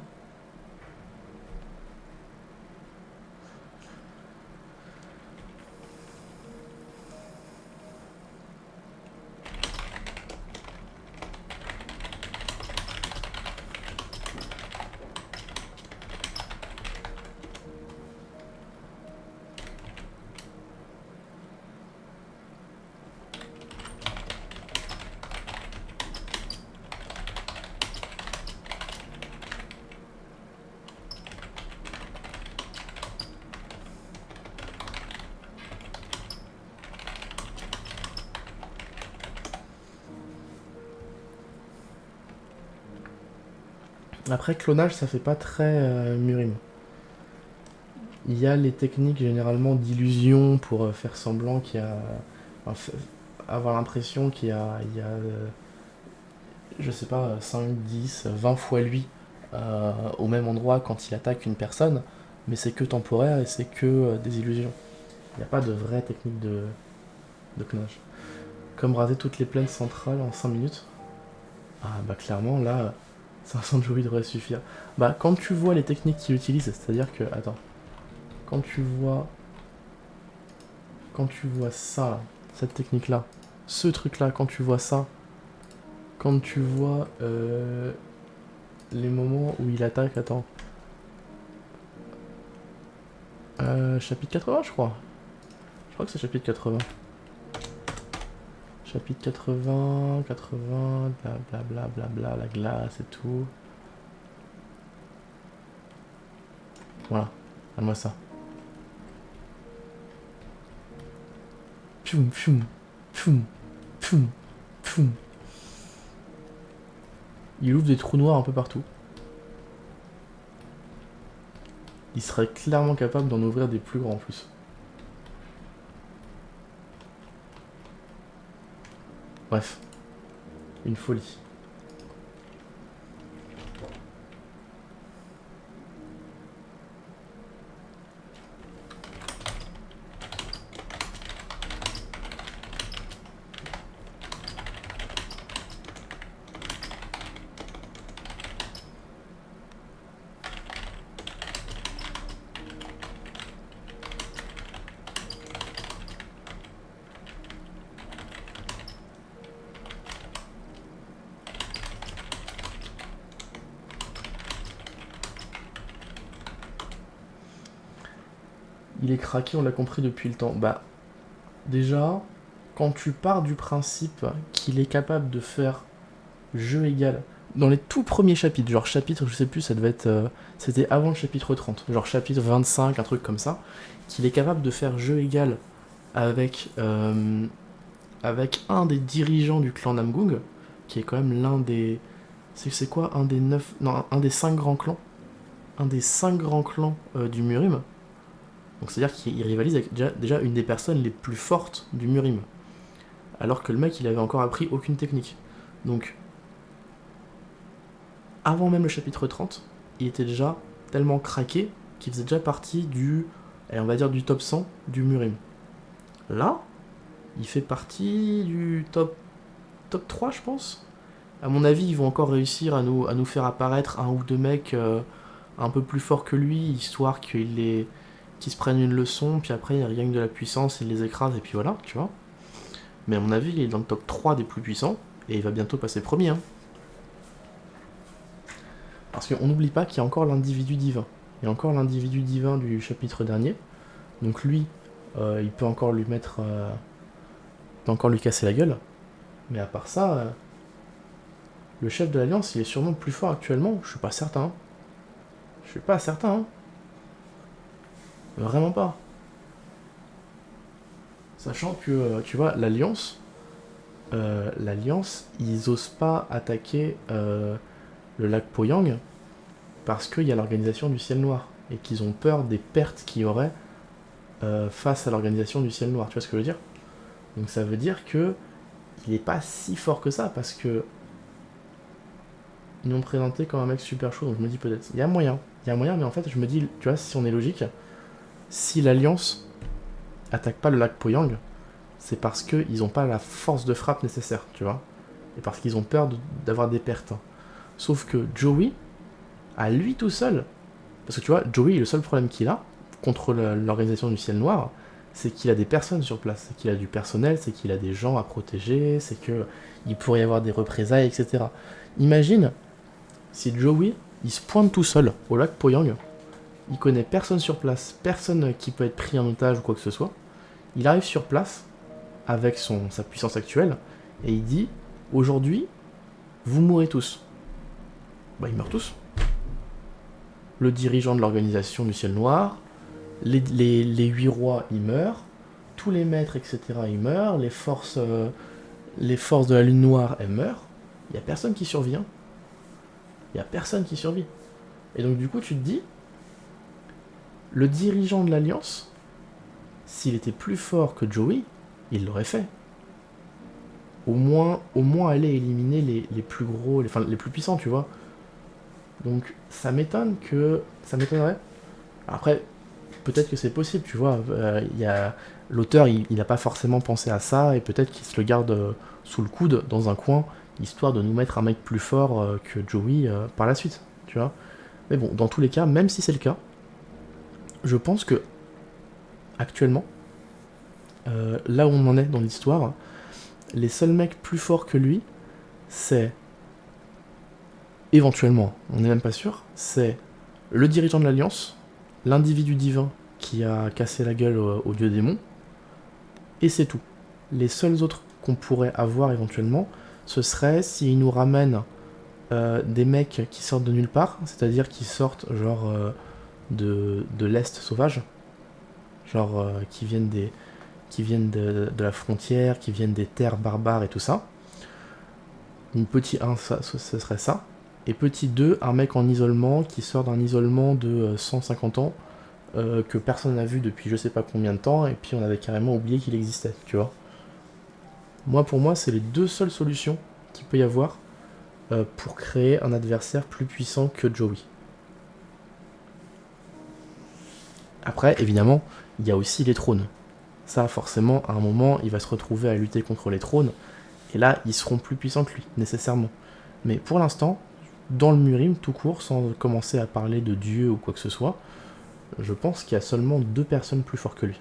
Après, clonage, ça fait pas très Murim. Il y a les techniques généralement d'illusion pour faire semblant qu'il y a. Enfin, avoir l'impression qu'il y a je sais pas, 5, 10, 20 fois lui au même endroit quand il attaque une personne, mais c'est que temporaire et c'est que des illusions. Il n'y a pas de vraie technique de clonage. Comme raser toutes les plaines centrales en 5 minutes. Ah bah clairement là, 500 jouets devrait suffire. Bah quand tu vois les techniques qu'il utilise, c'est-à-dire que... Attends. Quand tu vois... Quand tu vois ça, là, cette technique-là, ce truc-là, quand tu vois ça, quand tu vois les moments où il attaque, attends. Chapitre 80, je crois. Je crois que c'est chapitre 80. Chapitre 80, 80, blablabla, bla, la glace et tout. Voilà, regarde-moi ça. Pioum, pioum, pioum, pioum, pioum. Il ouvre des trous noirs un peu partout. Il serait clairement capable d'en ouvrir des plus grands en plus. Bref, une folie. Il est craqué, on l'a compris depuis le temps. Bah, déjà, quand tu pars du principe qu'il est capable de faire jeu égal, dans les tout premiers chapitres, genre chapitre, je sais plus, ça devait être... c'était avant le chapitre 30, genre chapitre 25, un truc comme ça, qu'il est capable de faire jeu égal avec, avec un des dirigeants du clan Namgung, qui est quand même l'un des... C'est quoi un des 9... Non, un des 5 grands clans. Un des 5 grands clans du Murim. Donc c'est-à-dire qu'il rivalise avec déjà une des personnes les plus fortes du Murim. Alors que le mec, il avait encore appris aucune technique. Donc, avant même le chapitre 30, il était déjà tellement craqué qu'il faisait déjà partie du, allez, on va dire du top 100 du Murim. Là, il fait partie du top 3, je pense. À mon avis, ils vont encore réussir à nous faire apparaître un ou deux mecs un peu plus forts que lui, histoire qu'ils se prennent une leçon, puis après, ils gagnent de la puissance, ils les écrasent, et puis voilà, tu vois. Mais à mon avis, il est dans le top 3 des plus puissants, et il va bientôt passer premier. Hein. Parce qu'on n'oublie pas qu'il y a encore l'individu divin. Il y a encore l'individu divin du chapitre dernier. Donc lui, il peut encore lui mettre... il peut encore lui casser la gueule. Mais à part ça, le chef de l'Alliance, il est sûrement le plus fort actuellement. Je suis pas certain. Je suis pas certain. Hein. Vraiment pas. Sachant que, tu vois, l'Alliance, ils osent pas attaquer le lac Poyang parce qu'il y a l'organisation du ciel noir et qu'ils ont peur des pertes qu'il y aurait face à l'organisation du ciel noir. Tu vois ce que je veux dire? Donc ça veut dire que il est pas si fort que ça parce que ils l'ont présenté comme un mec super chaud. Donc je me dis peut-être, il y a moyen. y a un moyen, mais en fait, je me dis, tu vois, si on est logique, si l'Alliance attaque pas le lac Poyang, c'est parce qu'ils ont pas la force de frappe nécessaire, tu vois. Et parce qu'ils ont peur d'avoir des pertes. Sauf que Joey, à lui tout seul, parce que tu vois, Joey, le seul problème qu'il a contre l'organisation du ciel noir, c'est qu'il a des personnes sur place, c'est qu'il a du personnel, c'est qu'il a des gens à protéger, c'est qu'il pourrait y avoir des représailles, etc. Imagine si Joey, il se pointe tout seul au lac Poyang, il connaît personne sur place, personne qui peut être pris en otage ou quoi que ce soit, il arrive sur place avec sa puissance actuelle et il dit aujourd'hui, vous mourrez tous. Bah, ils meurent tous. Le dirigeant de l'organisation du ciel noir, les 8 rois, ils meurent, tous les maîtres, etc., ils meurent, les forces de la lune noire, elles meurent. Il n'y a personne qui survit. Il n'y a personne qui survit. Et donc, du coup, tu te dis, le dirigeant de l'Alliance, s'il était plus fort que Joey, il l'aurait fait. Au moins aller éliminer les plus gros, les plus puissants, tu vois. Donc, ça m'étonnerait. Après, peut-être que c'est possible, tu vois. L'auteur, il n'a pas forcément pensé à ça, et peut-être qu'il se le garde sous le coude, dans un coin, histoire de nous mettre un mec plus fort que Joey par la suite, tu vois. Mais bon, dans tous les cas, même si c'est le cas, je pense que, actuellement, là où on en est dans l'histoire, les seuls mecs plus forts que lui, c'est, éventuellement, on n'est même pas sûr, c'est le dirigeant de l'Alliance, l'individu divin qui a cassé la gueule au dieu démon, et c'est tout. Les seuls autres qu'on pourrait avoir éventuellement, ce serait s'ils nous ramènent des mecs qui sortent de nulle part, c'est-à-dire qui sortent genre de l'Est sauvage, genre qui viennent de la frontière, qui viennent des terres barbares et tout ça. Petit 1, ce serait ça. Et petit 2, un mec en isolement qui sort d'un isolement de 150 ans que personne n'a vu depuis je sais pas combien de temps, et puis on avait carrément oublié qu'il existait, tu vois. Pour moi, c'est les deux seules solutions qu'il peut y avoir pour créer un adversaire plus puissant que Joey. Après, évidemment, il y a aussi les trônes. Ça, forcément, à un moment, il va se retrouver à lutter contre les trônes, et là, ils seront plus puissants que lui, nécessairement. Mais pour l'instant, dans le Murim, tout court, sans commencer à parler de Dieu ou quoi que ce soit, je pense qu'il y a seulement 2 personnes plus fortes que lui.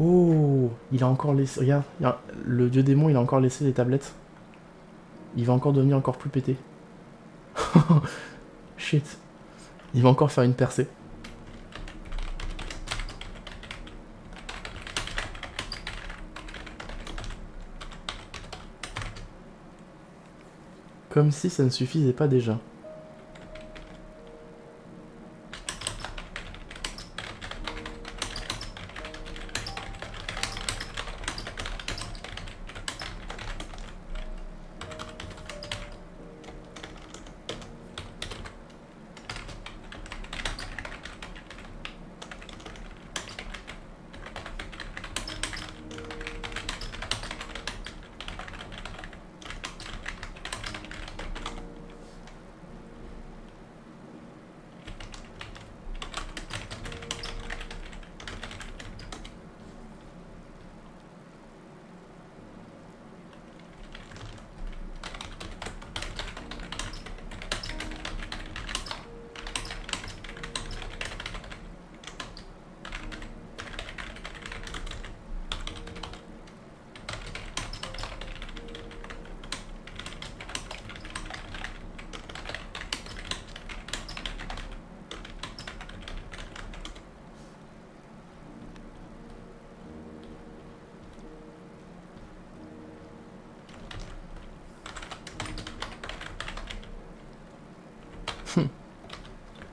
Oh, il a encore laissé... Regarde, le dieu démon, il a encore laissé les tablettes. Il va encore devenir encore plus pété. Shit. Il va encore faire une percée. Comme si ça ne suffisait pas déjà.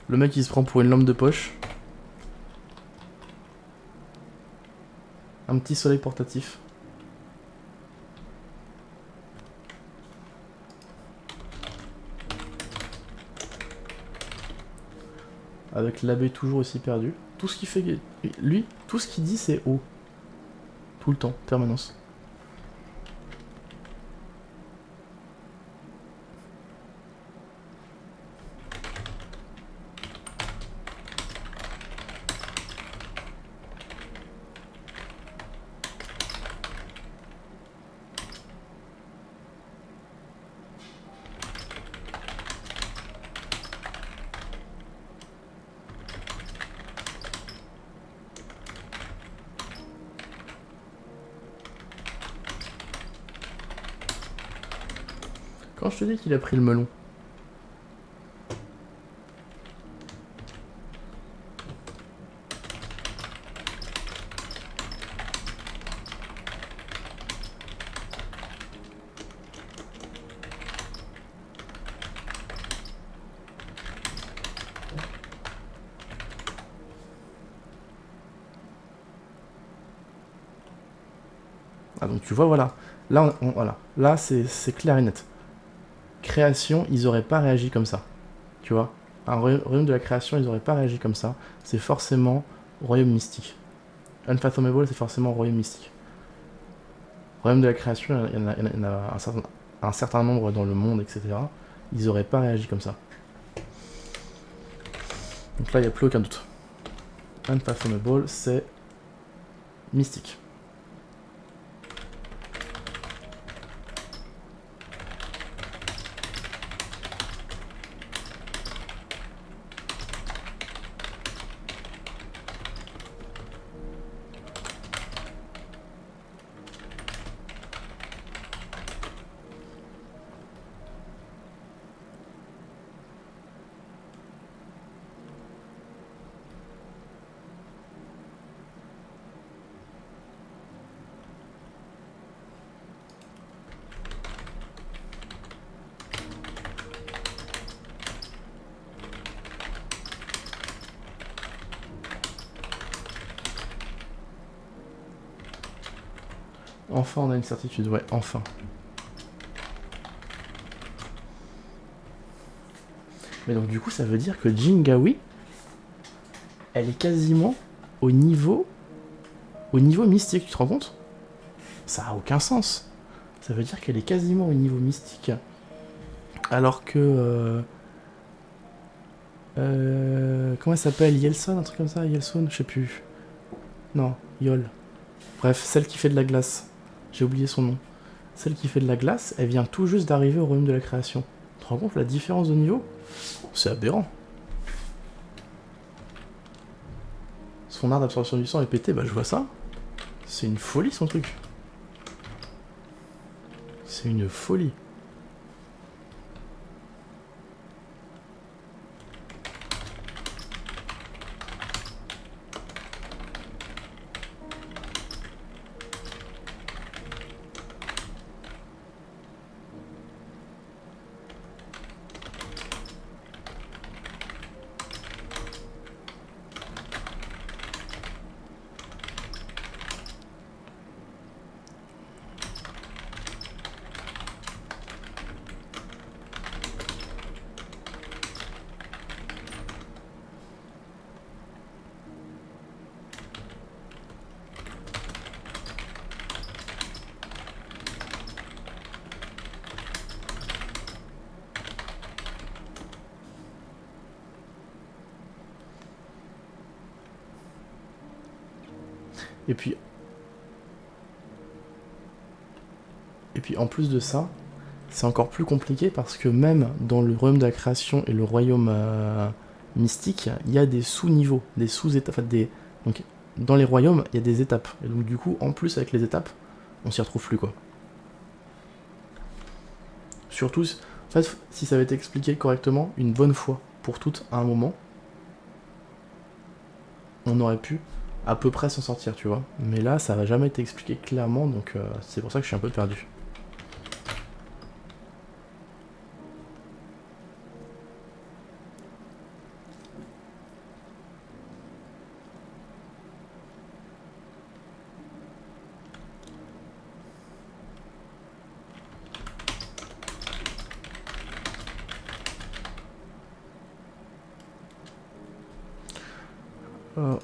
Le mec il se prend pour une lampe de poche. Un petit soleil portatif. Avec l'abbé toujours aussi perdu. Tout ce qu'il fait... Lui, tout ce qu'il dit c'est haut. Tout le temps, permanence. Quand je te dis qu'il a pris le melon. Ah donc tu vois voilà. Là, voilà. Là c'est clair et net. Création, ils auraient pas réagi comme ça. Tu vois, un royaume de la création, ils auraient pas réagi comme ça. C'est forcément royaume mystique. Unfathomable, c'est forcément royaume mystique. Royaume de la création, il y en a un certain nombre dans le monde, etc. Ils auraient pas réagi comme ça. Donc là, il n'y a plus aucun doute. Unfathomable, c'est mystique. Enfin, on a une certitude, ouais, enfin. Mais donc, du coup, ça veut dire que Jingawi, elle est quasiment au niveau mystique, tu te rends compte? Ça a aucun sens. Ça veut dire qu'elle est quasiment au niveau mystique. Alors que... comment elle s'appelle? Yelson, un truc comme ça? Yelson, je sais plus. Non, Yol. Bref, celle qui fait de la glace. J'ai oublié son nom. Celle qui fait de la glace, elle vient tout juste d'arriver au royaume de la création. Tu te rends compte la différence de niveau? C'est aberrant. Son art d'absorption du sang est pété, bah je vois ça. C'est une folie son truc. C'est une folie. Et puis en plus de ça, c'est encore plus compliqué parce que même dans le royaume de la création et le royaume mystique, il y a des sous-niveaux, des sous-étapes. Donc dans les royaumes, il y a des étapes. Et donc du coup, en plus avec les étapes, on s'y retrouve plus quoi. Surtout, en fait, si ça avait été expliqué correctement, une bonne fois pour toutes à un moment, on aurait pu à peu près s'en sortir, tu vois. Mais là, ça n'a jamais été expliqué clairement, donc c'est pour ça que je suis un peu perdu.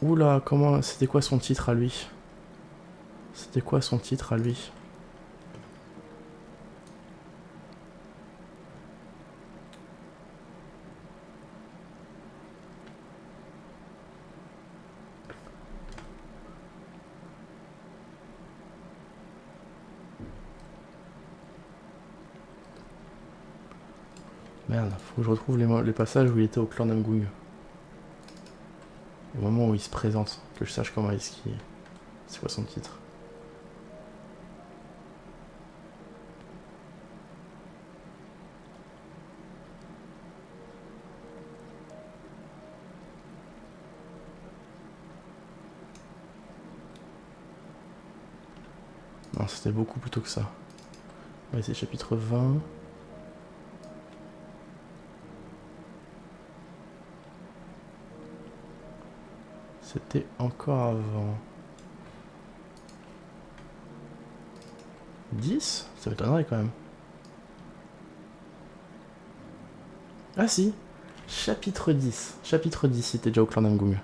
Oula, comment... C'était quoi son titre à lui? C'était quoi son titre à lui? Merde, faut que je retrouve les passages où il était au clan Namgung. Au moment où il se présente, que je sache comment est-ce qu'il... C'est quoi son titre? Non, c'était beaucoup plus tôt que ça. Ouais, c'est chapitre 20. C'était encore avant. 10? Ça m'étonnerait quand même. Ah si, chapitre 10. Chapitre 10, c'était déjà au clan Namgung.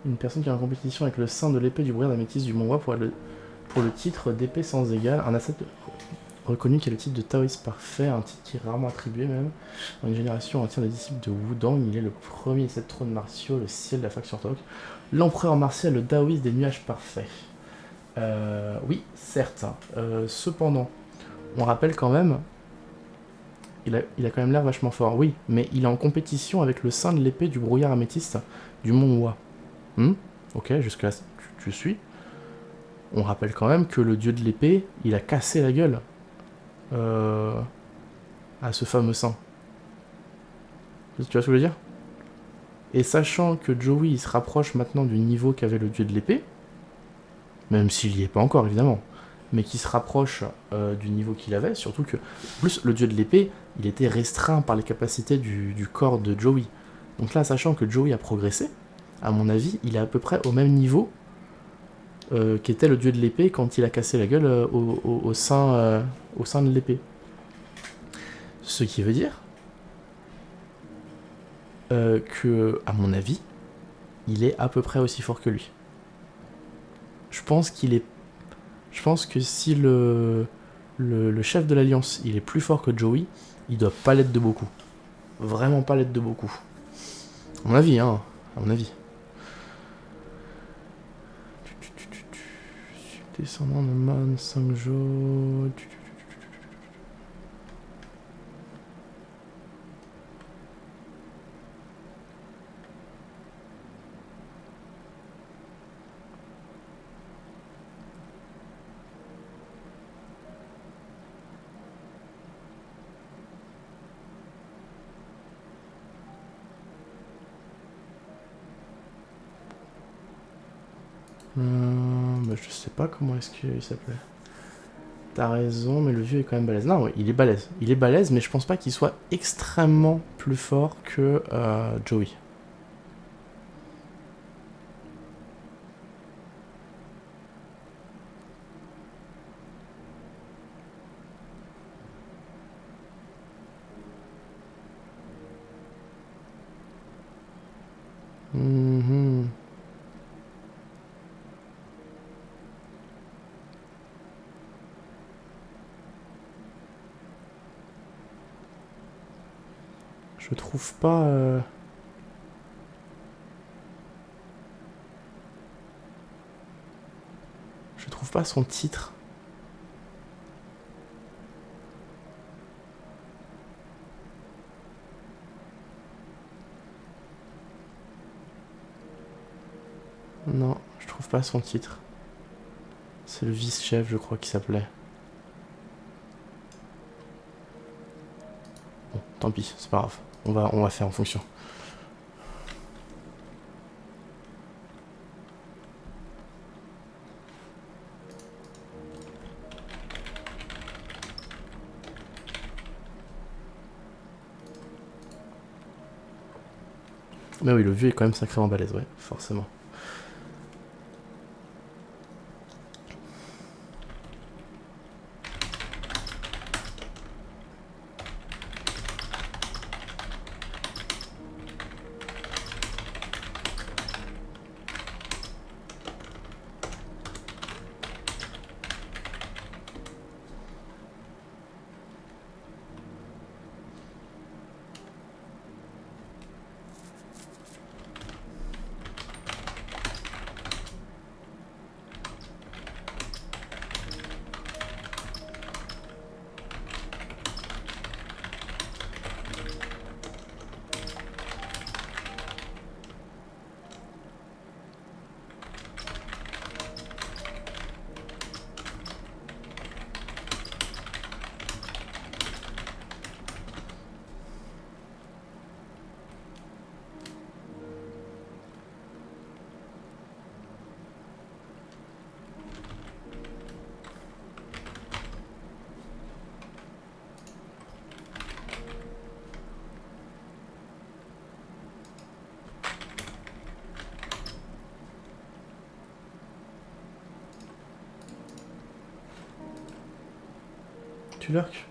Une personne qui est en compétition avec le sein de l'épée du brouillard d'améthyste du Mont Hua pour le titre d'épée sans égal, un asset reconnu qui est le titre de taoïste parfait, un titre qui est rarement attribué même. Dans une génération entière de disciples de Wudang, il est le premier des 7 trônes martiaux, le ciel de la faction orthodoxe, l'empereur martial, le taoïste des nuages parfaits. Oui, certes. Cependant, on rappelle quand même, il a quand même l'air vachement fort, oui, mais il est en compétition avec le sein de l'épée du brouillard améthyste du Mont Hua. Ok, jusque-là, tu suis. On rappelle quand même que le dieu de l'épée, il a cassé la gueule à ce fameux saint. Tu vois ce que je veux dire? Et sachant que Joey il se rapproche maintenant du niveau qu'avait le dieu de l'épée, même s'il n'y est pas encore évidemment, mais qui se rapproche du niveau qu'il avait, surtout que, en plus, le dieu de l'épée, il était restreint par les capacités du corps de Joey. Donc là, sachant que Joey a progressé, à mon avis, il est à peu près au même niveau qu'était le dieu de l'épée quand il a cassé la gueule au sein de l'épée. Ce qui veut dire que, à mon avis, il est à peu près aussi fort que lui. Je pense que si le chef de l'Alliance, il est plus fort que Joey, il doit pas l'être de beaucoup. Vraiment pas l'être de beaucoup. À mon avis, hein. À mon avis. Descendant de Man, Sangjo... Bah, je sais pas comment est-ce qu'il s'appelait. T'as raison, mais le vieux est quand même balèze. Non, ouais, il est balèze. Il est balèze, mais je pense pas qu'il soit extrêmement plus fort que Joey. Je trouve pas... Je trouve pas son titre. Non, je trouve pas son titre. C'est le vice-chef, je crois, qui s'appelait. Bon, tant pis, c'est pas grave. On va faire en fonction. Mais oui, le vieux est quand même sacrément balèze, ouais, forcément. Tu lurques.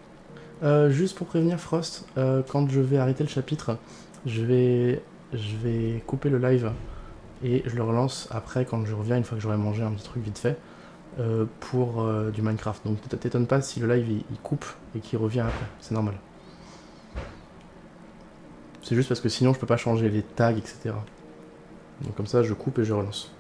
Juste pour prévenir Frost, quand je vais arrêter le chapitre, je vais couper le live et je le relance après quand je reviens, une fois que j'aurai mangé un petit truc vite fait, pour du Minecraft. Donc t'étonnes pas si le live il coupe et qu'il revient après, c'est normal. C'est juste parce que sinon je peux pas changer les tags, etc. Donc comme ça je coupe et je relance.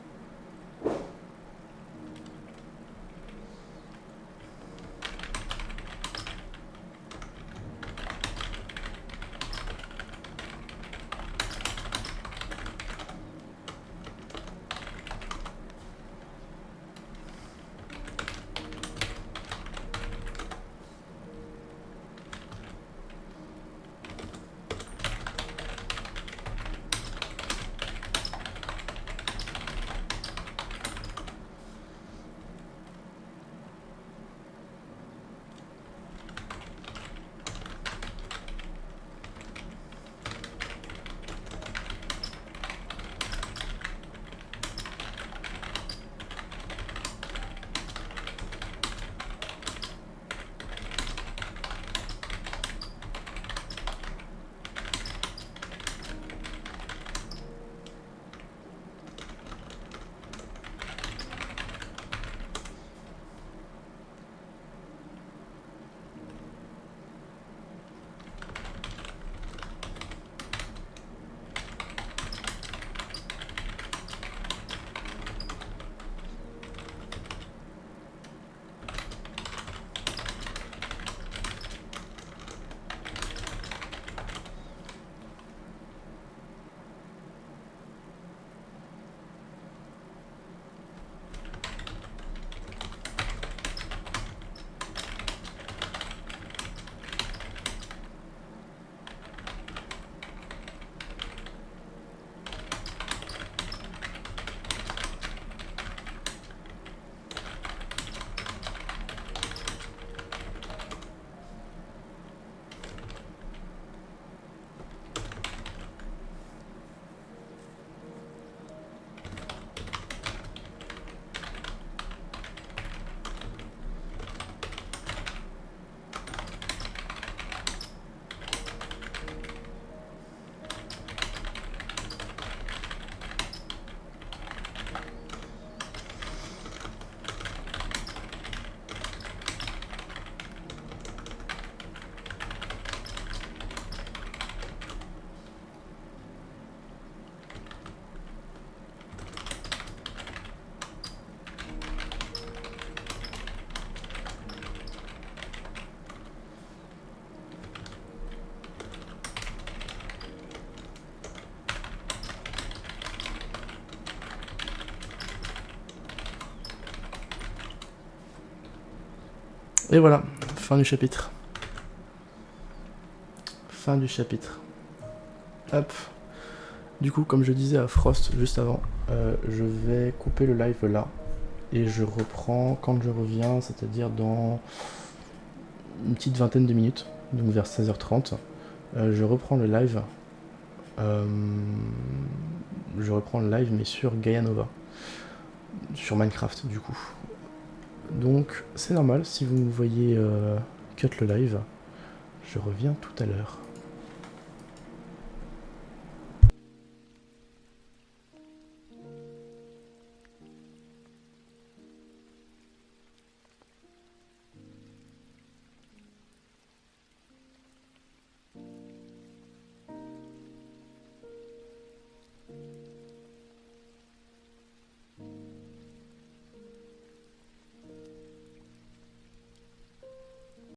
Et voilà, fin du chapitre. Fin du chapitre. Hop. Du coup, comme je disais à Frost juste avant, je vais couper le live là. Et je reprends quand je reviens, c'est-à-dire dans une petite vingtaine de minutes, donc vers 16h30. Je reprends le live Je reprends le live, mais sur Gaia Nova. Sur Minecraft, du coup. Donc, c'est normal, si vous me voyez cut le live, je reviens tout à l'heure.